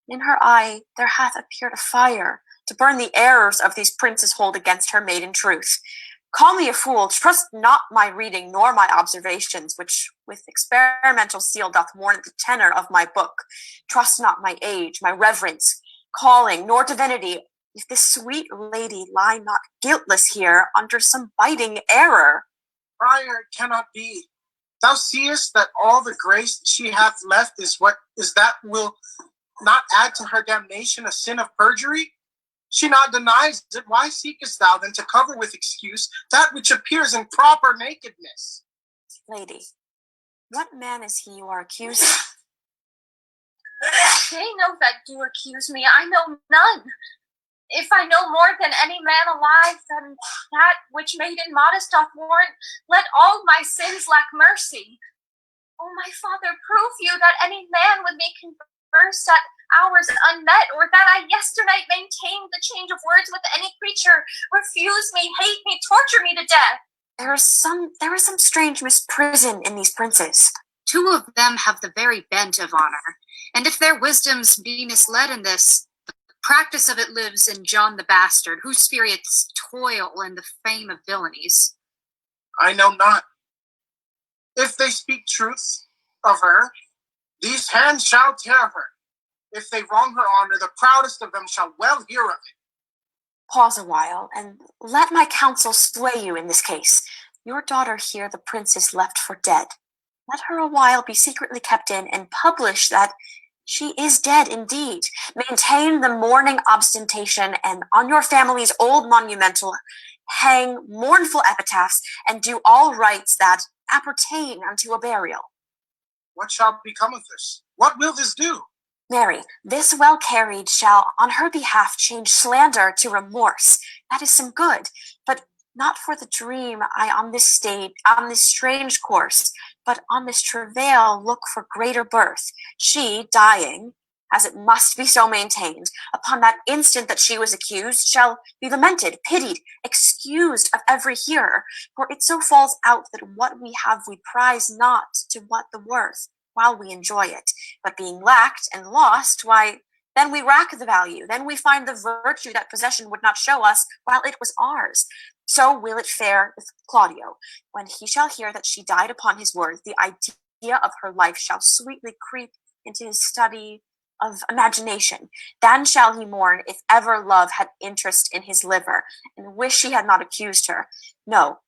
In her eye there hath appeared a fire to burn the errors of these princes hold against her maiden truth. Call me a fool, trust not my reading nor my observations, which with experimental seal doth warrant the tenor of my book. Trust not my age, my reverence, calling, nor divinity, if this sweet lady lie not guiltless here under some biting error. Friar, it cannot be. Thou seest that all the grace she hath left is that will not add to her damnation a sin of perjury? She not denies it. Why seekest thou then to cover with excuse that which appears in proper nakedness? Lady, what man is he you are accusing? They know that do accuse me. I know none. If I know more than any man alive, then that which made in modest doth warrant, let all my sins lack mercy. O my father, prove you that any man with me converse at hours unmet, or that I yesternight maintained the change of words with any creature, refuse me, hate me, torture me to death. There is some strange misprison in these princes. 2 of them have the very bent of honor, and if their wisdoms be misled in this, the practice of it lives in John the Bastard, whose spirits toil in the fame of villainies. I know not. If they speak truth of her, these hands shall tear her. If they wrong her honor, the proudest of them shall well hear of it. Pause a while, and let my counsel sway you in this case. Your daughter here the prince is left for dead. Let her a while be secretly kept in, and publish that she is dead indeed. Maintain the mourning ostentation, and on your family's old monumental hang mournful epitaphs, and do all rites that appertain unto a burial. What shall become of this? What will this do? Mary, this well carried shall on her behalf change slander to remorse. That is some good, but not for the dream I on this strange course, but on this travail look for greater birth. She, dying, as it must be so maintained, upon that instant that she was accused, shall be lamented, pitied, excused of every hearer, for it so falls out that what we have we prize not to what the worth, while we enjoy it, but being lacked and lost, why, then we rack the value, then we find the virtue that possession would not show us while it was ours. So will it fare with Claudio. When he shall hear that she died upon his word, the idea of her life shall sweetly creep into his study of imagination. Then shall he mourn if ever love had interest in his liver, and wish he had not accused her. No,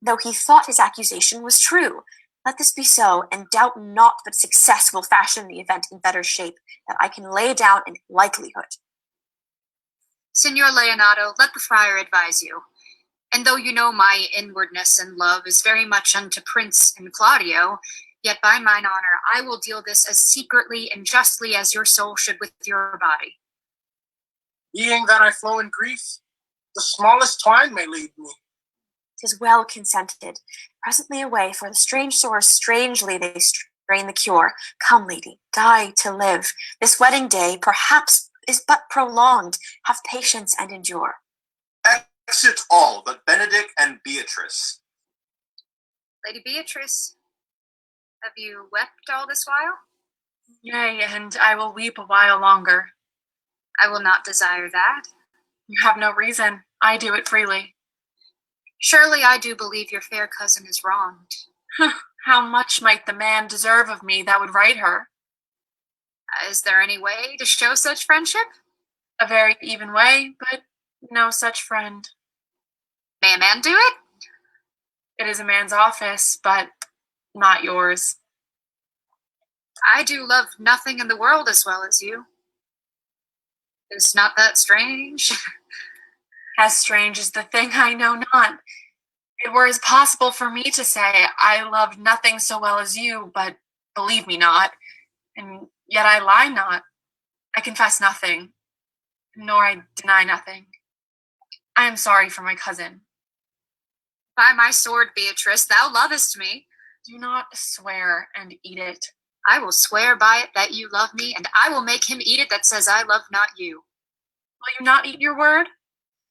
though he thought his accusation was true. Let this be so, and doubt not but success will fashion the event in better shape that I can lay down in likelihood. Signor Leonato, let the friar advise you. And though you know my inwardness and love is very much unto Prince and Claudio, yet by mine honor I will deal this as secretly and justly as your soul should with your body. Being that I flow in grief, The smallest twine may lead me. 'Tis well consented. Presently away, for the strange sores strangely they strain the cure. Come, lady, die to live. This wedding day perhaps is but prolonged. Have patience and endure. Exit all but Benedick and Beatrice. Lady Beatrice, have you wept all this while? Yea, and I will weep a while longer. I will not desire that. You have no reason. I do it freely. Surely I do believe your fair cousin is wronged. How much might the man deserve of me that would right her? Is there any way to show such friendship? A very even way, but no such friend. May a man do it? It is a man's office, but not yours. I do love nothing in the world as well as you. Is not that strange? As strange as the thing I know not. It were as possible for me to say, I love nothing so well as you, but believe me not. And yet I lie not. I confess nothing, nor I deny nothing. I am sorry for my cousin. By my sword, Beatrice, thou lovest me. Do not swear and eat it. I will swear by it that you love me, and I will make him eat it that says I love not you. Will you not eat your word?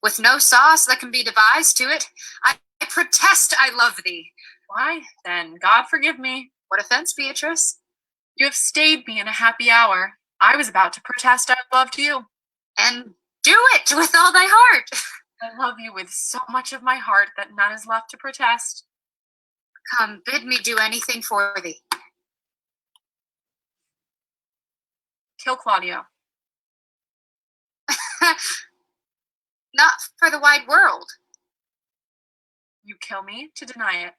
With no sauce that can be devised to it, I protest I love thee. Why, then, God forgive me. What offense, Beatrice? You have stayed me in a happy hour. I was about to protest I loved you. And do it with all thy heart. I love you with so much of my heart that none is left to protest. Come, bid me do anything for thee. Kill Claudio. Not for the wide world. You kill me to deny it.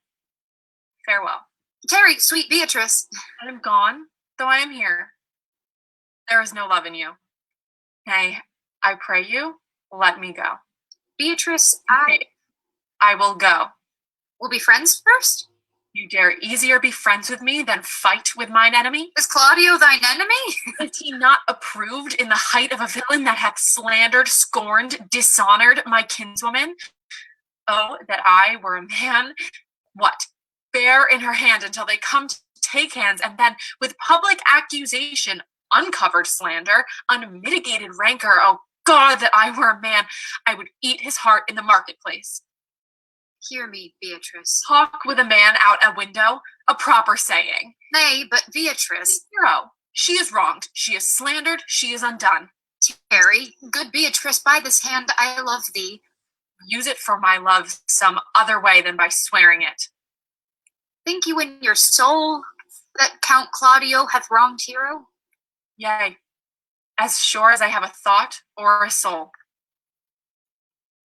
Farewell. Tarry, sweet Beatrice. I am gone, though I am here. There is no love in you. Nay, I pray you, let me go. Beatrice, I will go. We'll be friends first? You dare easier be friends with me than fight with mine enemy? Is Claudio thine enemy? Is he not approved in the height of a villain that hath slandered, scorned, dishonored my kinswoman? Oh, that I were a man. What? Bear in her hand until they come to take hands, and then with public accusation, uncovered slander, unmitigated rancor, oh God, that I were a man, I would eat his heart in the marketplace. Hear me, Beatrice. Talk with a man out a window, a proper saying. Nay, but Beatrice. Hero, she is wronged, she is slandered, she is undone. Tarry, good Beatrice, by this hand I love thee. Use it for my love some other way than by swearing it. Think you in your soul that Count Claudio hath wronged Hero? Yea, as sure as I have a thought or a soul.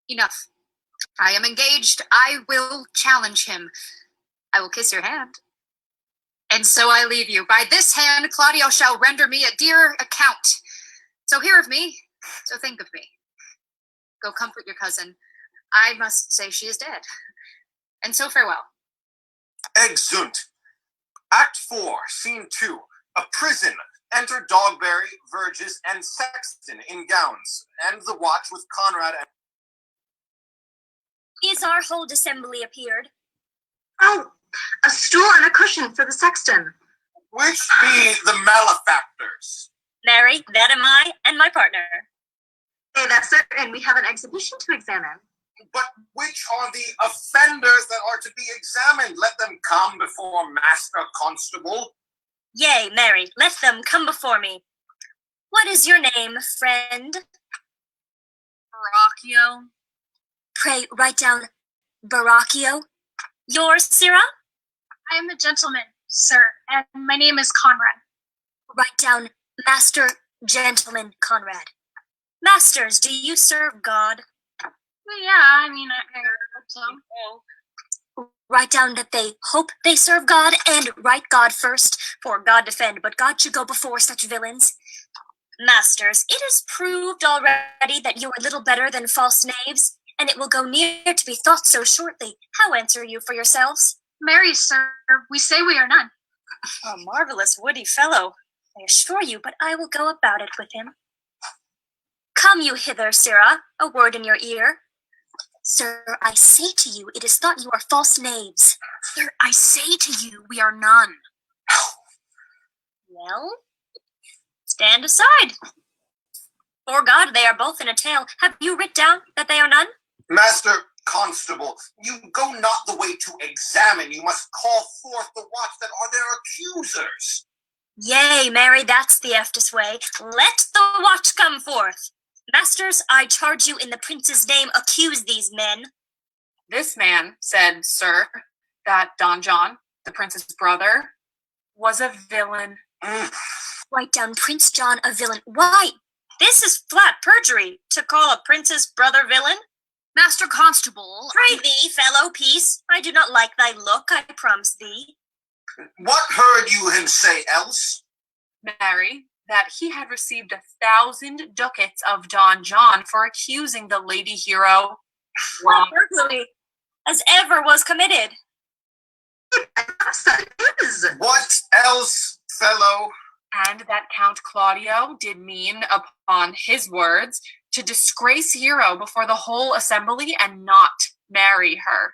Enough. I am engaged. I will challenge him. I will kiss your hand. And so I leave you. By this hand, Claudio shall render me a dear account. So hear of me, so think of me. Go comfort your cousin. I must say she is dead. And so farewell. Exeunt. Act 4, Scene 2. A prison. Enter Dogberry, Verges, and Sexton in gowns, and the watch with Conrade and... Is our whole assembly appeared? Oh, a stool and a cushion for the sexton. Which be the malefactors? Mary, that am I, and my partner. Hey, that's certain. We have an exhibition to examine. But which are the offenders that are to be examined? Let them come before Master Constable. Yea, Mary, let them come before me. What is your name, friend? Borachio. Pray, write down Borachio. Yours, Sirrah? I am a gentleman, sir, and my name is Conrade. Write down Master Gentleman Conrade. Masters, do you serve God? Well, yeah, I hope so. Write down that they hope they serve God, and write God first, for God defend, but God should go before such villains. Masters, it is proved already that you are little better than false knaves, and it will go near to be thought so shortly. How answer you for yourselves? Marry, sir, we say we are none. A marvelous woody fellow, I assure you, but I will go about it with him. Come you hither, Sirrah, a word in your ear. Sir, I say to you, it is thought you are false knaves. Sir, I say to you, we are none. Well, stand aside. For God, they are both in a tale. Have you writ down that they are none? Master Constable, you go not the way to examine. You must call forth the watch that are their accusers. Yea, Mary, that's the eftest way. Let the watch come forth. Masters, I charge you in the prince's name, accuse these men. This man said, sir, that Don John, the prince's brother, was a villain. Write down Prince John a villain. Why? This is flat perjury, to call a prince's brother villain. Master Constable, Pray thee, fellow, peace. I do not like thy look, I promise thee. What heard you him say else? Mary, that he had received 1,000 ducats of Don John for accusing the lady hero. What burglary as ever was committed? What else, fellow? And that Count Claudio did mean upon his words to disgrace Hero before the whole assembly and not marry her.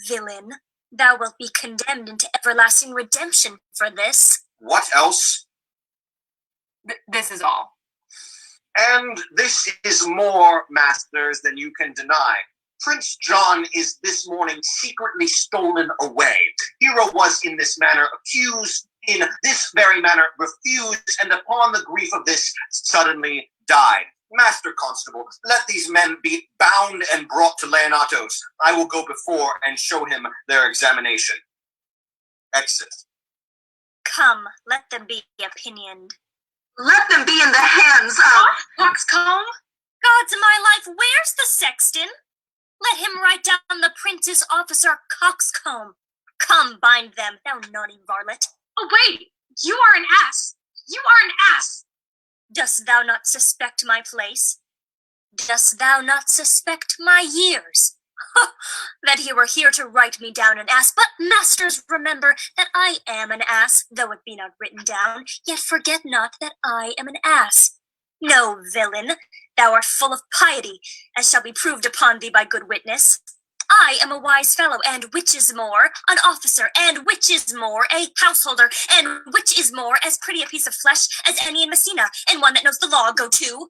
Villain, thou wilt be condemned into everlasting redemption for this. What else? This is all. And this is more, masters, than you can deny. Prince John is this morning secretly stolen away. Hero was in this manner accused, in this very manner refused, and upon the grief of this suddenly died. Master Constable, let these men be bound and brought to Leonato's. I will go before and show him their examination. Exit. Come, let them be opinioned. Let them be in the hands of Coxcomb? Gods of my life, where's the sexton? Let him write down the prince's officer Coxcomb. Come, bind them, thou naughty varlet. Oh, wait! You are an ass! You are an ass! Dost thou not suspect my place? Dost thou not suspect my years? That he were here to write me down an ass. But, masters, remember that I am an ass, though it be not written down. Yet forget not that I am an ass. No, villain, thou art full of piety, as shall be proved upon thee by good witness. I am a wise fellow, and which is more, an officer, and which is more, a householder, and which is more, as pretty a piece of flesh as any in Messina, and one that knows the law, go to,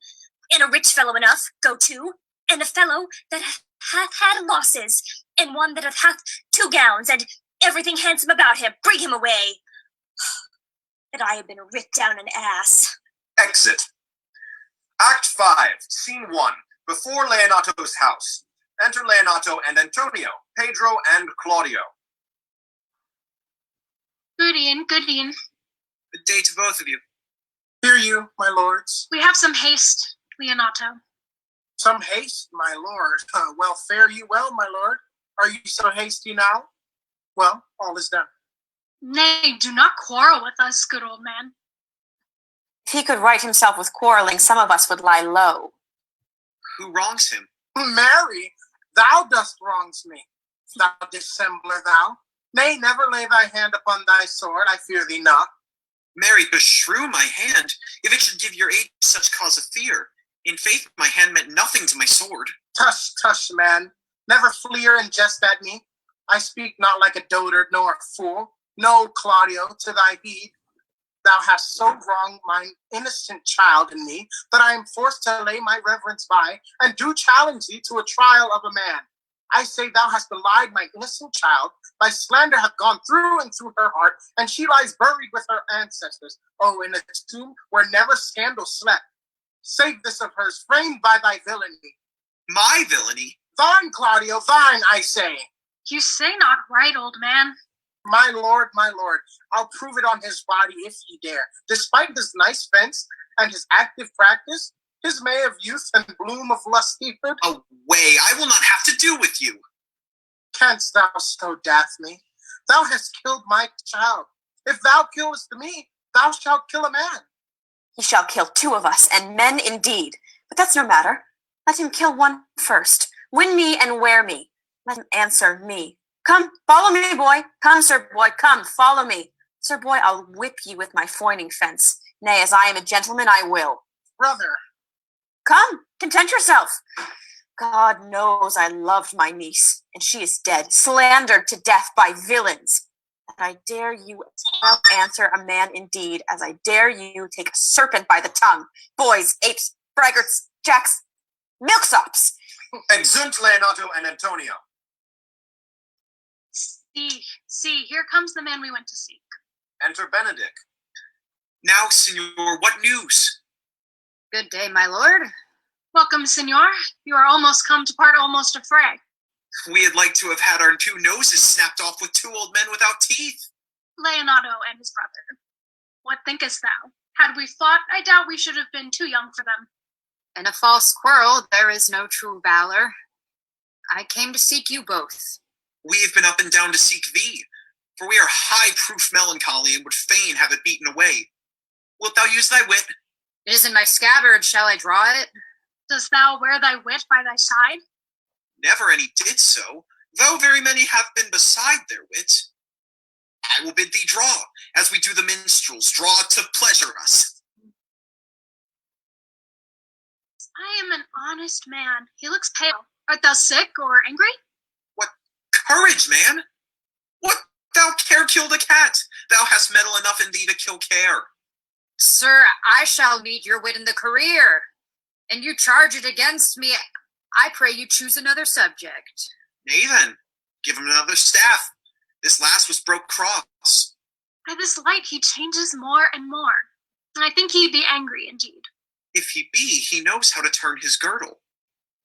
and a rich fellow enough, go to, and a fellow that hath had losses, and one that hath 2 gowns, and everything handsome about him, bring him away. That I have been writ down an ass. Exit. Act 5, Scene 1, before Leonato's house. Enter Leonato and Antonio, Pedro and Claudio. Good Ian, good Ian. Good day to both of you. Hear you, my lords. We have some haste, Leonato. Some haste, my lord. Well, fare you well, my lord. Are you so hasty now? Well, all is done. Nay, do not quarrel with us, good old man. If he could right himself with quarreling, some of us would lie low. Who wrongs him? Mary, thou dost wrongs me. Thou dissembler, thou. Nay, never lay thy hand upon thy sword, I fear thee not. Mary, beshrew my hand, if it should give your aid such cause of fear. In faith, my hand meant nothing to my sword. Tush, tush, man. Never fleer and jest at me. I speak not like a dotard nor a fool. No, Claudio, to thy heed. Thou hast so wronged mine innocent child in me that I am forced to lay my reverence by and do challenge thee to a trial of a man. I say thou hast belied my innocent child. Thy slander hath gone through and through her heart, and she lies buried with her ancestors. Oh, in a tomb where never scandal slept. Save this of hers, framed by thy villainy. My villainy? Thine, Claudio, thine, I say. You say not right, old man. My lord, I'll prove it on his body if he dare. Despite his nice fence and his active practice, his May of youth and bloom of lustihood. Away, I will not have to do with you. Canst thou so Daphne? Thou hast killed my child. If thou killest me, thou shalt kill a man. He shall kill 2 of us, and men indeed. But that's no matter. Let him kill one first. Win me and wear me. Let him answer me. Come, follow me, boy. Come, sir boy, come, follow me. Sir boy, I'll whip ye with my foining fence. Nay, as I am a gentleman, I will. Brother. Come, content yourself. God knows I loved my niece, and she is dead, slandered to death by villains. And I dare you as well answer a man indeed, as I dare you take a serpent by the tongue. Boys, apes, braggarts, jacks, milksops. Exunt Leonato and Antonio. See, here comes the man we went to seek. Enter Benedick. Now, Signor, what news? Good day, my lord. Welcome, Signor. You are almost come to part almost a fray. We had like to have had our 2 noses snapped off with 2 old men without teeth. Leonato and his brother. What thinkest thou? Had we fought, I doubt we should have been too young for them. In a false quarrel, there is no true valor. I came to seek you both. We have been up and down to seek thee, for we are high-proof melancholy and would fain have it beaten away. Wilt thou use thy wit? It is in my scabbard, shall I draw it? Dost thou wear thy wit by thy side? Never any did so, though very many have been beside their wit. I will bid thee draw, as we do the minstrels, draw to pleasure us. I am an honest man. He looks pale. Art thou sick or angry? What courage, man! What, thou care killed a cat? Thou hast mettle enough in thee to kill care. Sir, I shall meet your wit in the career, and you charge it against me. I pray you choose another subject. Nay then, give him another staff. This last was broke cross. By this light he changes more and more. I think he be angry indeed. If he be, he knows how to turn his girdle.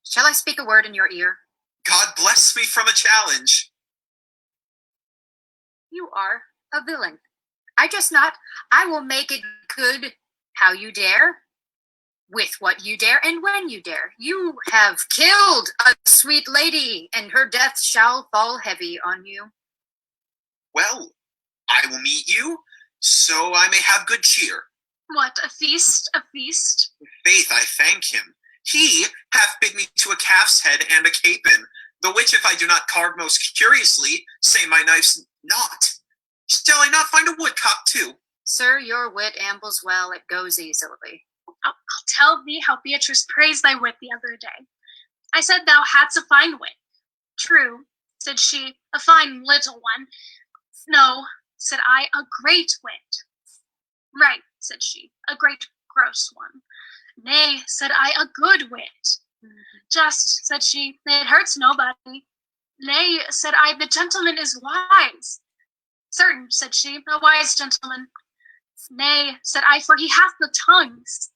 Shall I speak a word in your ear? God bless me from a challenge. You are a villain. I just not. I will make it good how you dare, with what you dare, and when you dare. You have killed a sweet lady, and her death shall fall heavy on you. Well, I will meet you, so I may have good cheer. What, a feast, a feast? Faith, I thank him. He hath bid me to a calf's head and a capon, the which if I do not carve most curiously, say my knife's not. Shall I not find a woodcock too? Sir, your wit ambles well, it goes easily. I'll tell thee how Beatrice praised thy wit the other day. I said thou hadst a fine wit. True, said she, a fine little one. No, said I, a great wit. Right, said she, a great gross one. Nay, said I, a good wit. Just, said she, it hurts nobody. Nay, said I, the gentleman is wise. Certain, said she, a wise gentleman. Nay, said I, for he hath the tongues.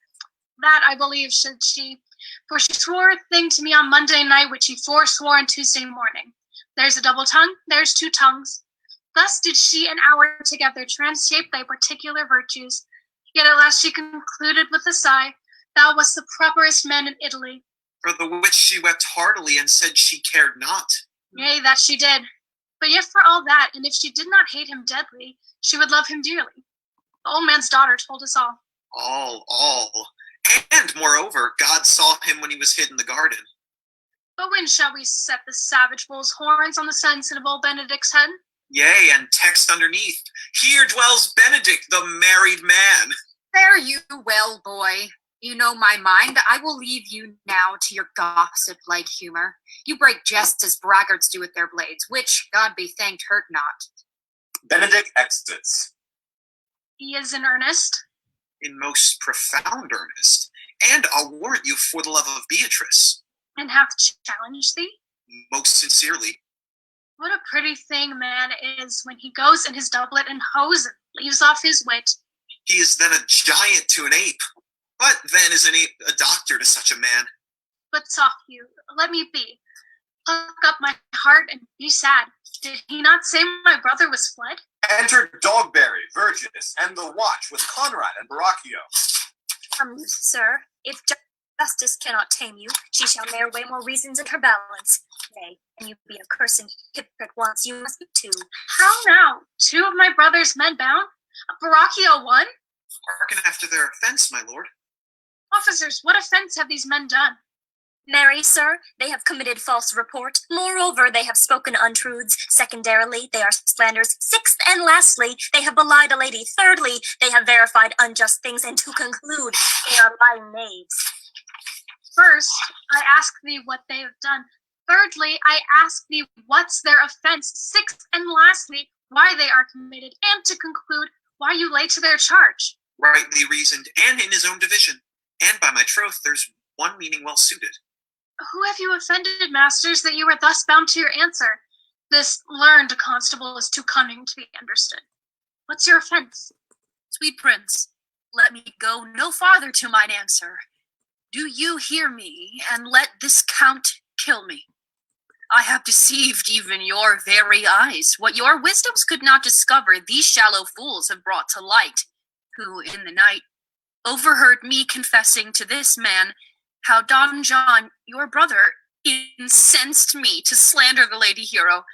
That I believe, said she, for she swore a thing to me on Monday night which he forswore on Tuesday morning. There's a double tongue, there's 2 tongues. Thus did she an hour together transhape thy particular virtues. Yet at last she concluded with a sigh, thou wast the properest man in Italy. For the which she wept heartily and said she cared not. Yea, that she did. But yet for all that, and if she did not hate him deadly, she would love him dearly. The old man's daughter told us all. All. And, moreover, God saw him when he was hid in the garden. But when shall we set the savage bull's horns on the sensitive old Benedick's head? Yea, and text underneath, here dwells Benedick, the married man. Fare you well, boy. You know my mind. I will leave you now to your gossip-like humor. You break jests as braggarts do with their blades, which, God be thanked, hurt not. Benedick exits. He is in earnest. In most profound earnest, and I'll warrant you for the love of Beatrice. And hath challenged thee? Most sincerely. What a pretty thing man is when he goes in his doublet and hose and leaves off his wit. He is then a giant to an ape. But then is an ape a doctor to such a man? But soft you, let me be. Pluck up my heart and be sad. Did he not say my brother was fled? Enter Dogberry, Verges, and the watch with Conrade and Borachio. Sir, if justice cannot tame you, she shall ne'er weigh more reasons in her balance. Nay, and you be a cursing hypocrite once, you must be 2. How now? 2 of my brother's men bound? Borachio one? Hearken after their offense, my lord. Officers, what offense have these men done? Marry, sir, they have committed false report. Moreover, they have spoken untruths. Secondarily, they are slanders. 6th and lastly, they have belied a lady. Thirdly, they have verified unjust things. And to conclude, they are lying knaves. First, I ask thee what they have done. Thirdly, I ask thee what's their offense. Sixth and lastly, why they are committed. And to conclude, why you lay to their charge. Rightly reasoned, and in his own division. And by my troth, there's one meaning well suited. Who have you offended, masters, that you are thus bound to your answer? This learned constable is too cunning to be understood. What's your offense? Sweet prince, let me go no farther to mine answer. Do you hear me, and let this count kill me? I have deceived even your very eyes. What your wisdoms could not discover, these shallow fools have brought to light, who in the night overheard me confessing to this man how Don John, your brother, incensed me to slander the lady hero,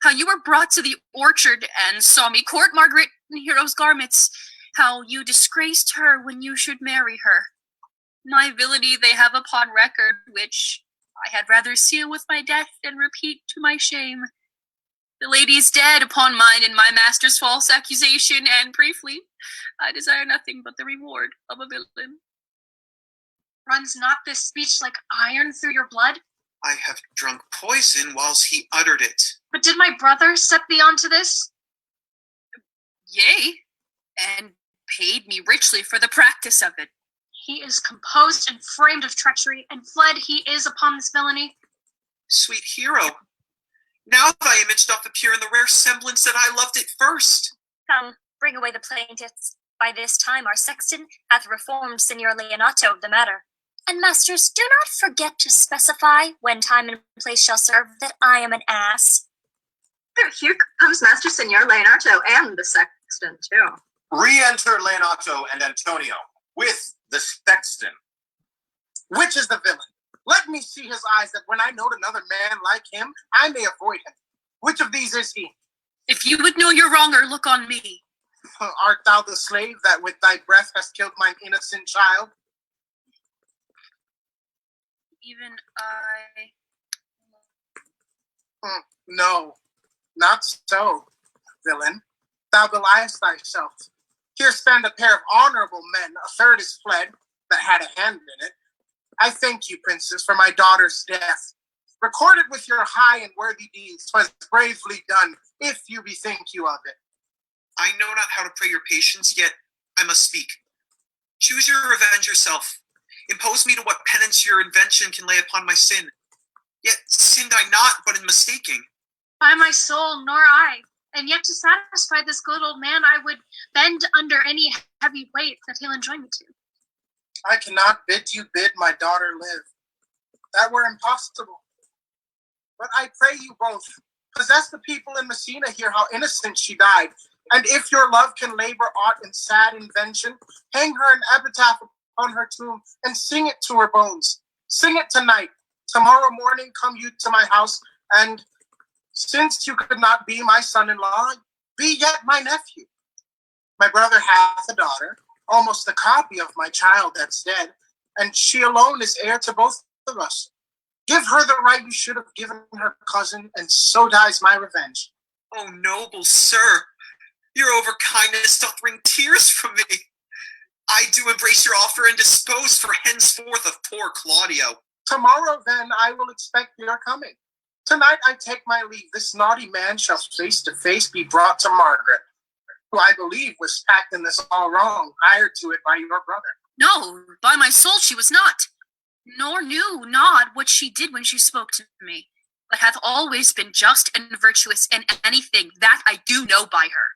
how you were brought to the orchard and saw me court Margaret in hero's garments, how you disgraced her when you should marry her. My villainy they have upon record, which I had rather seal with my death than repeat to my shame. The lady is dead upon mine and my master's false accusation, and briefly, I desire nothing but the reward of a villain. Runs not this speech like iron through your blood? I have drunk poison whilst he uttered it. But did my brother set thee on to this? Yea, and paid me richly for the practice of it. He is composed and framed of treachery, and fled he is upon this villainy. Sweet hero, now thy image doth appear in the rare semblance that I loved it first. Come, bring away the plaintiffs. By this time our sexton hath reformed Signor Leonato of the matter. And masters, do not forget to specify, when time and place shall serve, that I am an ass. Here comes Master Signor Leonato and the sexton, too. Re-enter Leonato and Antonio with the sexton. Which is the villain? Let me see his eyes, that when I note another man like him, I may avoid him. Which of these is he? If you would know your wronger, look on me. Art thou the slave that with thy breath hast killed mine innocent child? Even I... No, not so, villain. Thou beliest thyself. Here stand a pair of honorable men, a third is fled, that had a hand in it. I thank you, princess, for my daughter's death. Record it with your high and worthy deeds, 'twas bravely done, if you bethink you of it. I know not how to pray your patience, yet I must speak. Choose your revenge yourself. Impose me to what penance your invention can lay upon my sin. Yet sinned I not, but in mistaking. By my soul, nor I. And yet to satisfy this good old man, I would bend under any heavy weight that he'll enjoin me to. I cannot bid you bid my daughter live. That were impossible. But I pray you both, possess the people in Messina here how innocent she died, and if your love can labor aught in sad invention, hang her an epitaph upon her tomb, and sing it to her bones. Sing it tonight. Tomorrow morning come you to my house, and since you could not be my son-in-law, be yet my nephew. My brother hath a daughter, almost the copy of my child that's dead, and she alone is heir to both of us. Give her the right you should have given her cousin, and so dies my revenge. Oh, noble sir, your overkindness doth wring tears from me. I do embrace your offer and dispose for henceforth of poor Claudio. Tomorrow, then, I will expect your coming. Tonight I take my leave. This naughty man shall face to face be brought to Margaret, who I believe was packed in this all wrong, hired to it by your brother. No, by my soul she was not, nor knew not what she did when she spoke to me, but hath always been just and virtuous in anything that I do know by her.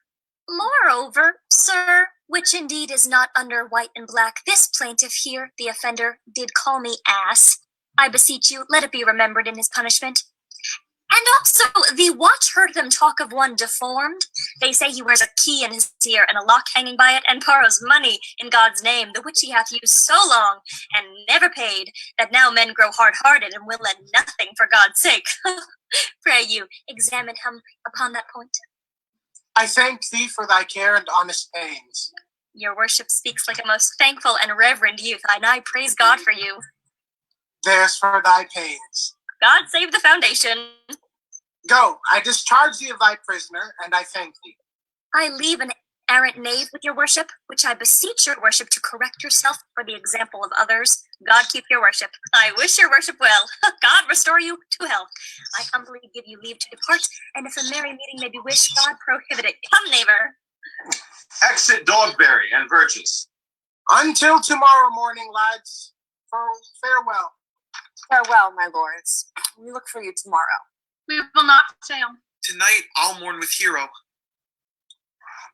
Moreover, sir, which indeed is not under white and black, this plaintiff here, the offender, did call me ass. I beseech you, let it be remembered in his punishment. And also, the watch heard them talk of one deformed. They say he wears a key in his ear and a lock hanging by it, and borrows money in God's name, the which he hath used so long and never paid, that now men grow hard-hearted and will lend nothing for God's sake. Pray you, examine him upon that point. I thank thee for thy care and honest pains. Your worship speaks like a most thankful and reverend youth, and I praise God for you. There's for thy pains. God save the foundation. Go, I discharge thee of thy prisoner, and I thank thee. I leave an arrant knave with your worship, which I beseech your worship to correct yourself for the example of others. God keep your worship. I wish your worship well. God restore you to health. I humbly give you leave to depart, and if a merry meeting may be wished, God prohibit it. Come, neighbor. Exit Dogberry and Verges. Until tomorrow morning, lads. Farewell. Farewell, my lords. We look for you tomorrow. We will not fail. Tonight, I'll mourn with Hero.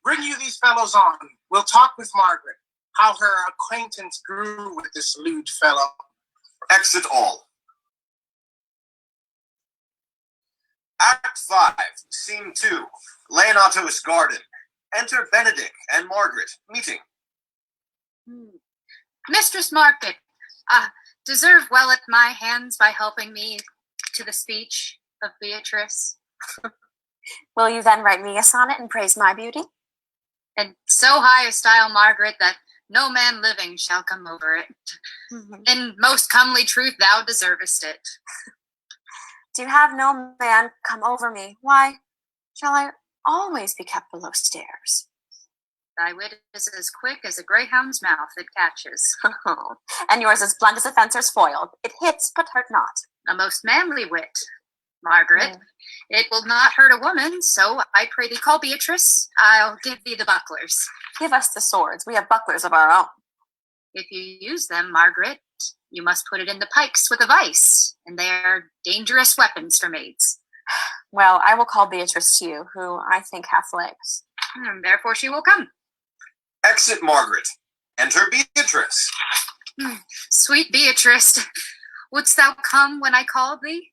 Bring you these fellows on. We'll talk with Margaret, how her acquaintance grew with this lewd fellow. Exit all. Act 5, Scene 2, Leonato's garden. Enter Benedick and Margaret, meeting. Mistress Margaret, deserve well at my hands by helping me to the speech of Beatrice. Will you then write me a sonnet and praise my beauty? And so high a style, Margaret, that no man living shall come over it. In most comely truth, thou deservest it. Do you have no man come over me? Why, shall I always be kept below stairs? Thy wit is as quick as a greyhound's mouth it catches. And yours is blunt as a fencer's foil. It hits, but hurt not. A most manly wit, Margaret. It will not hurt a woman, so I pray thee call Beatrice. I'll give thee the bucklers. Give us the swords. We have bucklers of our own. If you use them, Margaret, you must put it in the pikes with a vice, and they are dangerous weapons for maids. Well, I will call Beatrice to you, who I think hath legs. And therefore she will come. Exit Margaret. Enter Beatrice. Sweet Beatrice, wouldst thou come when I called thee?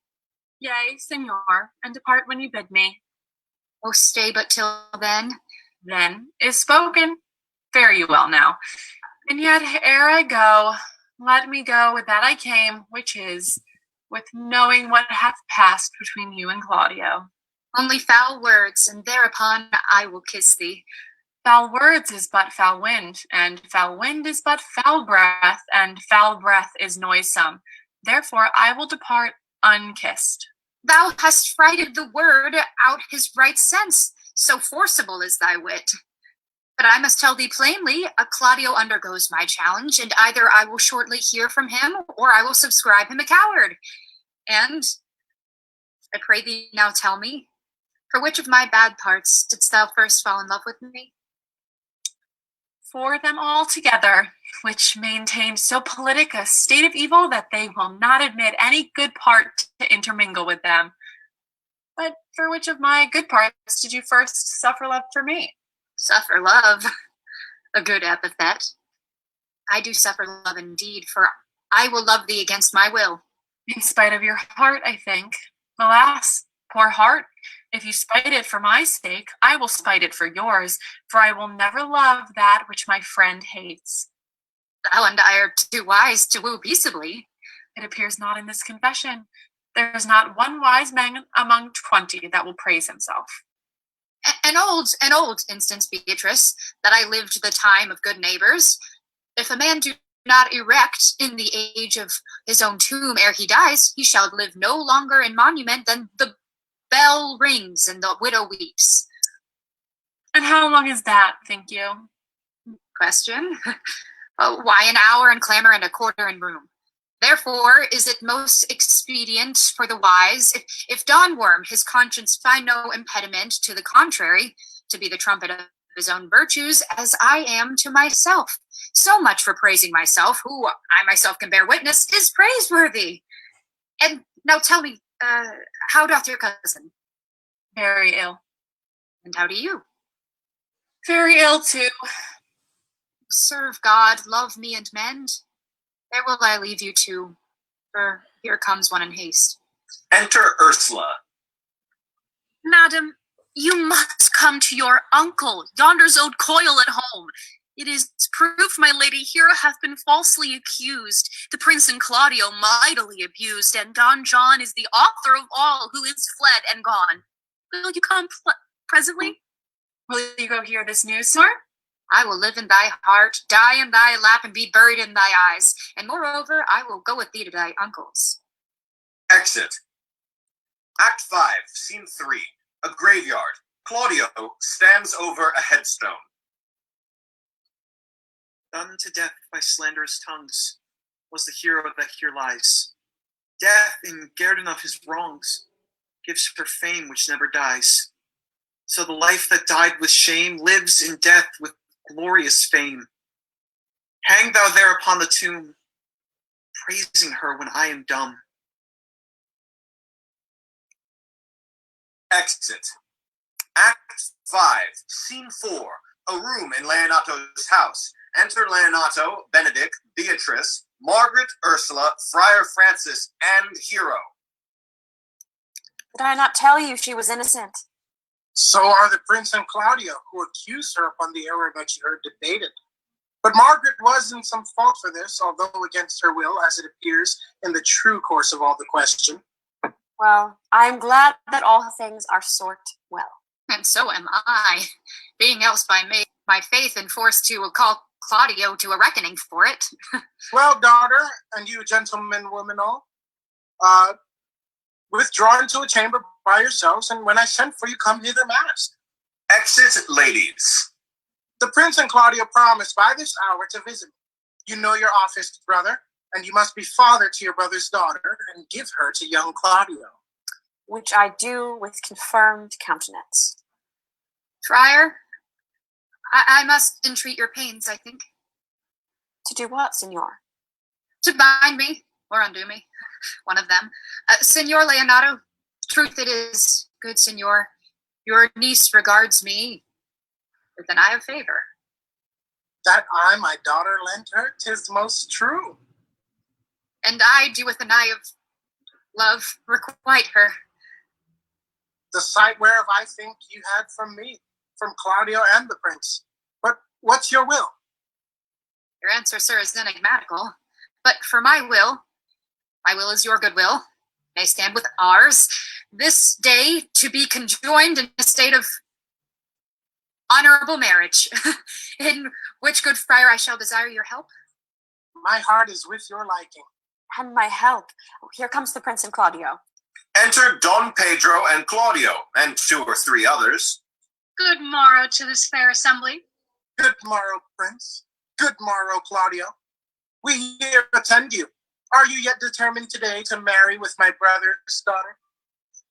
Yea, Signor, and depart when you bid me. Oh, stay but till then. Then is spoken. Fare you well now. And yet, ere I go, let me go with that I came, which is, with knowing what hath passed between you and Claudio. Only foul words, and thereupon I will kiss thee. Foul words is but foul wind, and foul wind is but foul breath, and foul breath is noisome. Therefore I will depart unkissed. Thou hast frighted the word out his right sense, so forcible is thy wit. But I must tell thee plainly, Claudio undergoes my challenge, and either I will shortly hear from him, or I will subscribe him a coward. And I pray thee now tell me, for which of my bad parts didst thou first fall in love with me? For them all together, which maintained so politic a state of evil that they will not admit any good part to intermingle with them. But for which of my good parts did you first suffer love for me? Suffer love? A good epithet. I do suffer love indeed, for I will love thee against my will. In spite of your heart, I think. Alas, poor heart, if you spite it for my sake, I will spite it for yours, for I will never love that which my friend hates. Thou and I are too wise to woo peaceably. It appears not in this confession. There is not one wise man among 20 that will praise himself. An old instance, Beatrice, that I lived the time of good neighbors. If a man do not erect in the age of his own tomb ere he dies, he shall live no longer in monument than the bell rings and the widow weeps. And how long is that, think you? Question. Why an hour in clamor and a quarter in room? Therefore is it most expedient for the wise, if Don Worm his conscience find no impediment to the contrary, to be the trumpet of his own virtues, as I am to myself. So much for praising myself, who I myself can bear witness, is praiseworthy. And now tell me, how doth your cousin? Very ill. And how do you? Very ill too. Serve God, love me and mend. There will I leave you to, for here comes one in haste. Enter Ursula. Madam, you must come to your uncle, yonder's old coil at home. It is proof my lady Hera hath been falsely accused, the prince and Claudio mightily abused, and Don John is the author of all who is fled and gone. Will you come presently? Will you go hear this news, sir? I will live in thy heart, die in thy lap, and be buried in thy eyes. And moreover, I will go with thee to thy uncle's. Exit. Act 5, Scene 3, a graveyard. Claudio stands over a headstone. done to death by slanderous tongues, was the hero that here lies. Death, in guerdon of his wrongs, gives her fame which never dies. So the life that died with shame lives in death with glorious fame. Hang thou there upon the tomb, praising her when I am dumb. Exit. Act 5, Scene 4, a room in Leonato's house. Enter Leonato, Benedick, Beatrice, Margaret, Ursula, Friar Francis, and Hero. Did I not tell you she was innocent? So are the Prince and Claudio, who accused her upon the error that she heard debated. But Margaret was in some fault for this, although against her will, as it appears in the true course of all the question. Well, I am glad that all things are sort well. And so am I, being else by my faith enforced to call Claudio to a reckoning for it. Well, daughter, and you gentlemen, women all, withdraw into a chamber by yourselves, and when I send for you, come hither masked. Exit, ladies. The Prince and Claudio promised by this hour to visit me. You know your office, brother, and you must be father to your brother's daughter, and give her to young Claudio. Which I do with confirmed countenance. Friar, I must entreat your pains, I think. To do what, Signor? To bind me, or undo me, one of them. Signor Leonato, truth it is, good Signor, your niece regards me with an eye of favor. That I my daughter lent her, 'tis most true. And I do with an eye of love requite her. The sight whereof I think you had from me, from Claudio and the Prince. But what's your will? Your answer, sir, is enigmatical. But for my will is your good will, may stand with ours, this day to be conjoined in a state of honorable marriage, in which, good friar, I shall desire your help. My heart is with your liking. And my help. Here comes the Prince and Claudio. Enter Don Pedro and Claudio, and 2 or 3 others. Good morrow to this fair assembly. Good morrow, Prince. Good morrow, Claudio. We here attend you. Are you yet determined today to marry with my brother's daughter?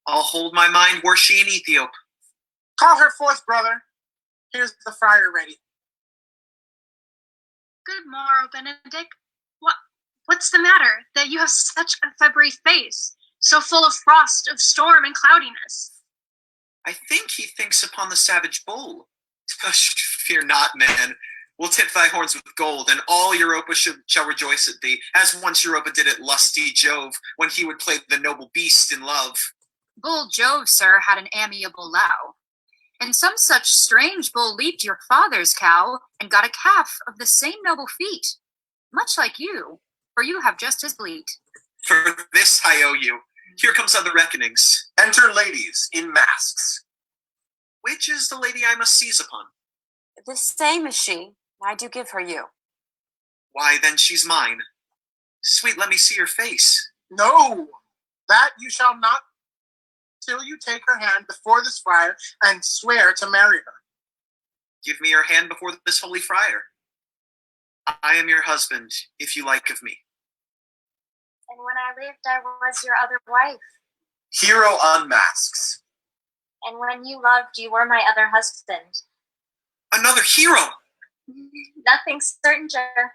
I'll hold my mind were she in Ethiop. Call her forth, brother. Here's the friar ready. Good morrow, Benedick. What's the matter, that you have such a February face, so full of frost, of storm, and cloudiness? I think he thinks upon the savage bull. Fear not, man. We'll tip thy horns with gold, and all Europa shall rejoice at thee, as once Europa did at lusty Jove, when he would play the noble beast in love. Bull Jove, sir, had an amiable low, and some such strange bull leaped your father's cow, and got a calf of the same noble feet, much like you, for you have just his bleat. For this I owe you. Here comes other reckonings. Enter ladies in masks. Which is the lady I must seize upon? The same is she. I do give her you. Why, then she's mine. Sweet, let me see your face. No, that you shall not, till you take her hand before this friar and swear to marry her. Give me your hand before this holy friar. I am your husband, if you like of me. And when I lived, I was your other wife. Hero unmasks. And when you loved, you were my other husband. Another hero! Nothing's certain, sir.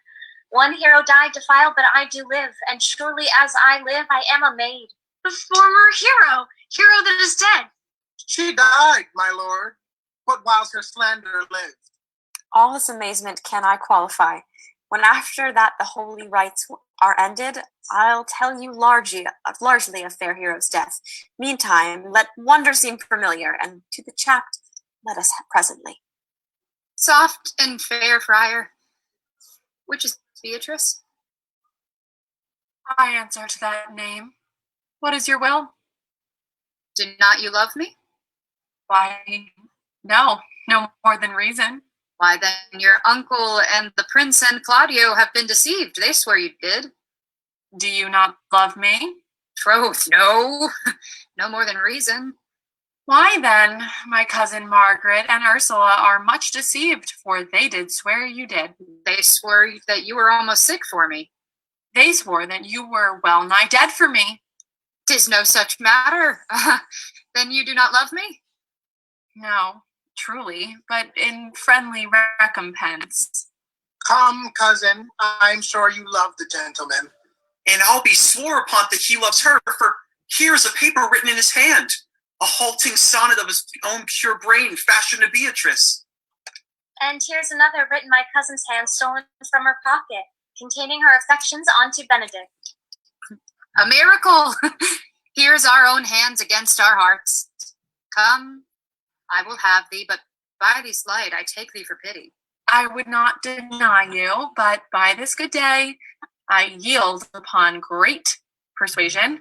One hero died defiled, but I do live, and surely as I live, I am a maid. The former hero that is dead. She died, my lord, but whilst her slander lived. All this amazement can I qualify. When after that the holy rites are ended, I'll tell you largely of fair hero's death. Meantime, let wonder seem familiar, and to the chapt let us presently. Soft and fair friar, which is Beatrice? I answer to that name. What is your will? Do not you love me? Why, no more than reason. Why, then your uncle and the Prince and Claudio have been deceived. They swear you did. Do you not love me? Troth, no. No more than reason. Why then, my cousin Margaret and Ursula are much deceived, for they did swear you did. They swore that you were almost sick for me. They swore that you were well nigh dead for me. 'Tis no such matter. Then you do not love me? No, truly, but in friendly recompense. Come, cousin, I'm sure you love the gentleman. And I'll be swore upon that he loves her, for here is a paper written in his hand, a halting sonnet of his own pure brain fashioned to Beatrice. And here's another written my cousin's hand, stolen from her pocket, containing her affections onto Benedick. A miracle! Here's our own hands against our hearts. Come, I will have thee, but by thee slight I take thee for pity. I would not deny you, but by this good day I yield upon great persuasion,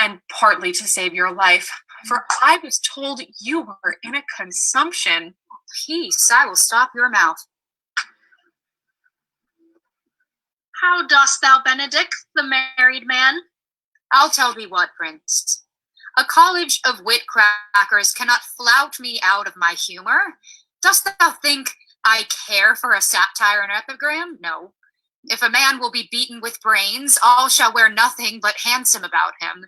and partly to save your life, for I was told you were in a consumption. Peace, I will stop your mouth. How dost thou, Benedick, the married man? I'll tell thee what, Prince. A college of wit crackers cannot flout me out of my humor. Dost thou think I care for a satire and epigram? No. If a man will be beaten with brains, all shall wear nothing but handsome about him.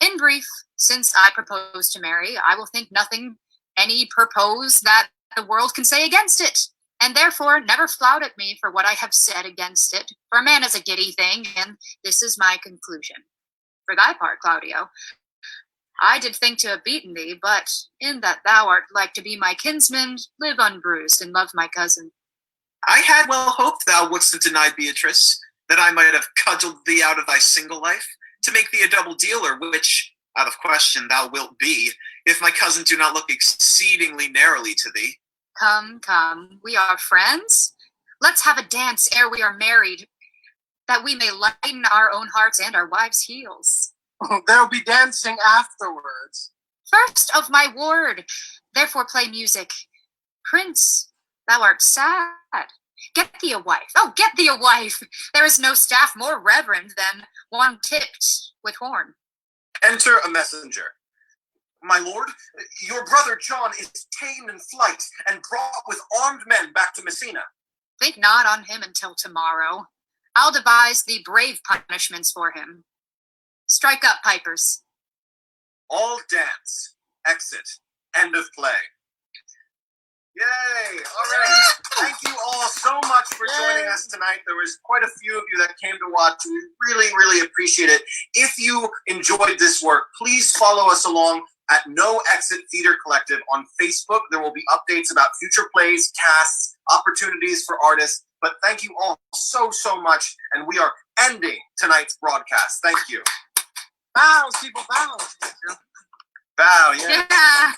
In brief, since I propose to marry, I will think nothing any purpose that the world can say against it, and therefore never flout at me for what I have said against it, for a man is a giddy thing, and this is my conclusion. For thy part, Claudio, I did think to have beaten thee, but in that thou art like to be my kinsman, live unbruised, and love my cousin. I had well hoped thou wouldst have denied Beatrice, that I might have cudgelled thee out of thy single life, to make thee a double dealer, which, out of question, thou wilt be, if my cousin do not look exceedingly narrowly to thee. Come, come, we are friends. Let's have a dance ere we are married, that we may lighten our own hearts and our wives' heels. There'll be dancing afterwards. First of my ward, therefore play music. Prince, thou art sad. Get thee a wife. Oh, get thee a wife. There is no staff more reverend than one tipped with horn. Enter a messenger. My lord, your brother John is ta'en in flight and brought with armed men back to Messina. Think not on him until tomorrow. I'll devise the brave punishments for him. Strike up, pipers. All dance. Exit. End of play. Yay! All right. Thank you all so much for joining us tonight. There was quite a few of you that came to watch. We really, really appreciate it. If you enjoyed this work, please follow us along at No Exit Theater Collective on Facebook. There will be updates about future plays, casts, opportunities for artists. But thank you all so, so much. And we are ending tonight's broadcast. Thank you. Bows, people, bows. Bow, yeah.